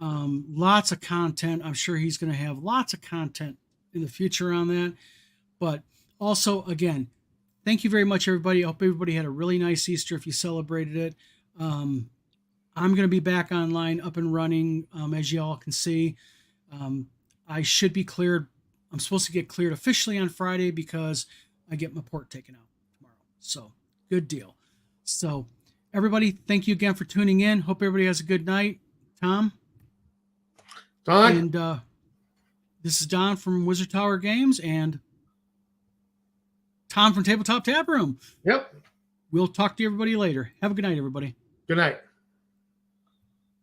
Lots of content. I'm sure he's going to have lots of content in the future on that. But also, again, thank you very much, everybody. I hope everybody had a really nice Easter if you celebrated it. I'm going to be back online, up and running, as you all can see. I should be cleared. I'm supposed to get cleared officially on Friday because I get my port taken out tomorrow. So, good deal. So, everybody, thank you again for tuning in. Hope everybody has a good night. Tom? Don? And this is Don from Wizard Tower Games and Tom from Tabletop Tap Room. Yep. We'll talk to everybody later. Have a good night, everybody. Good night.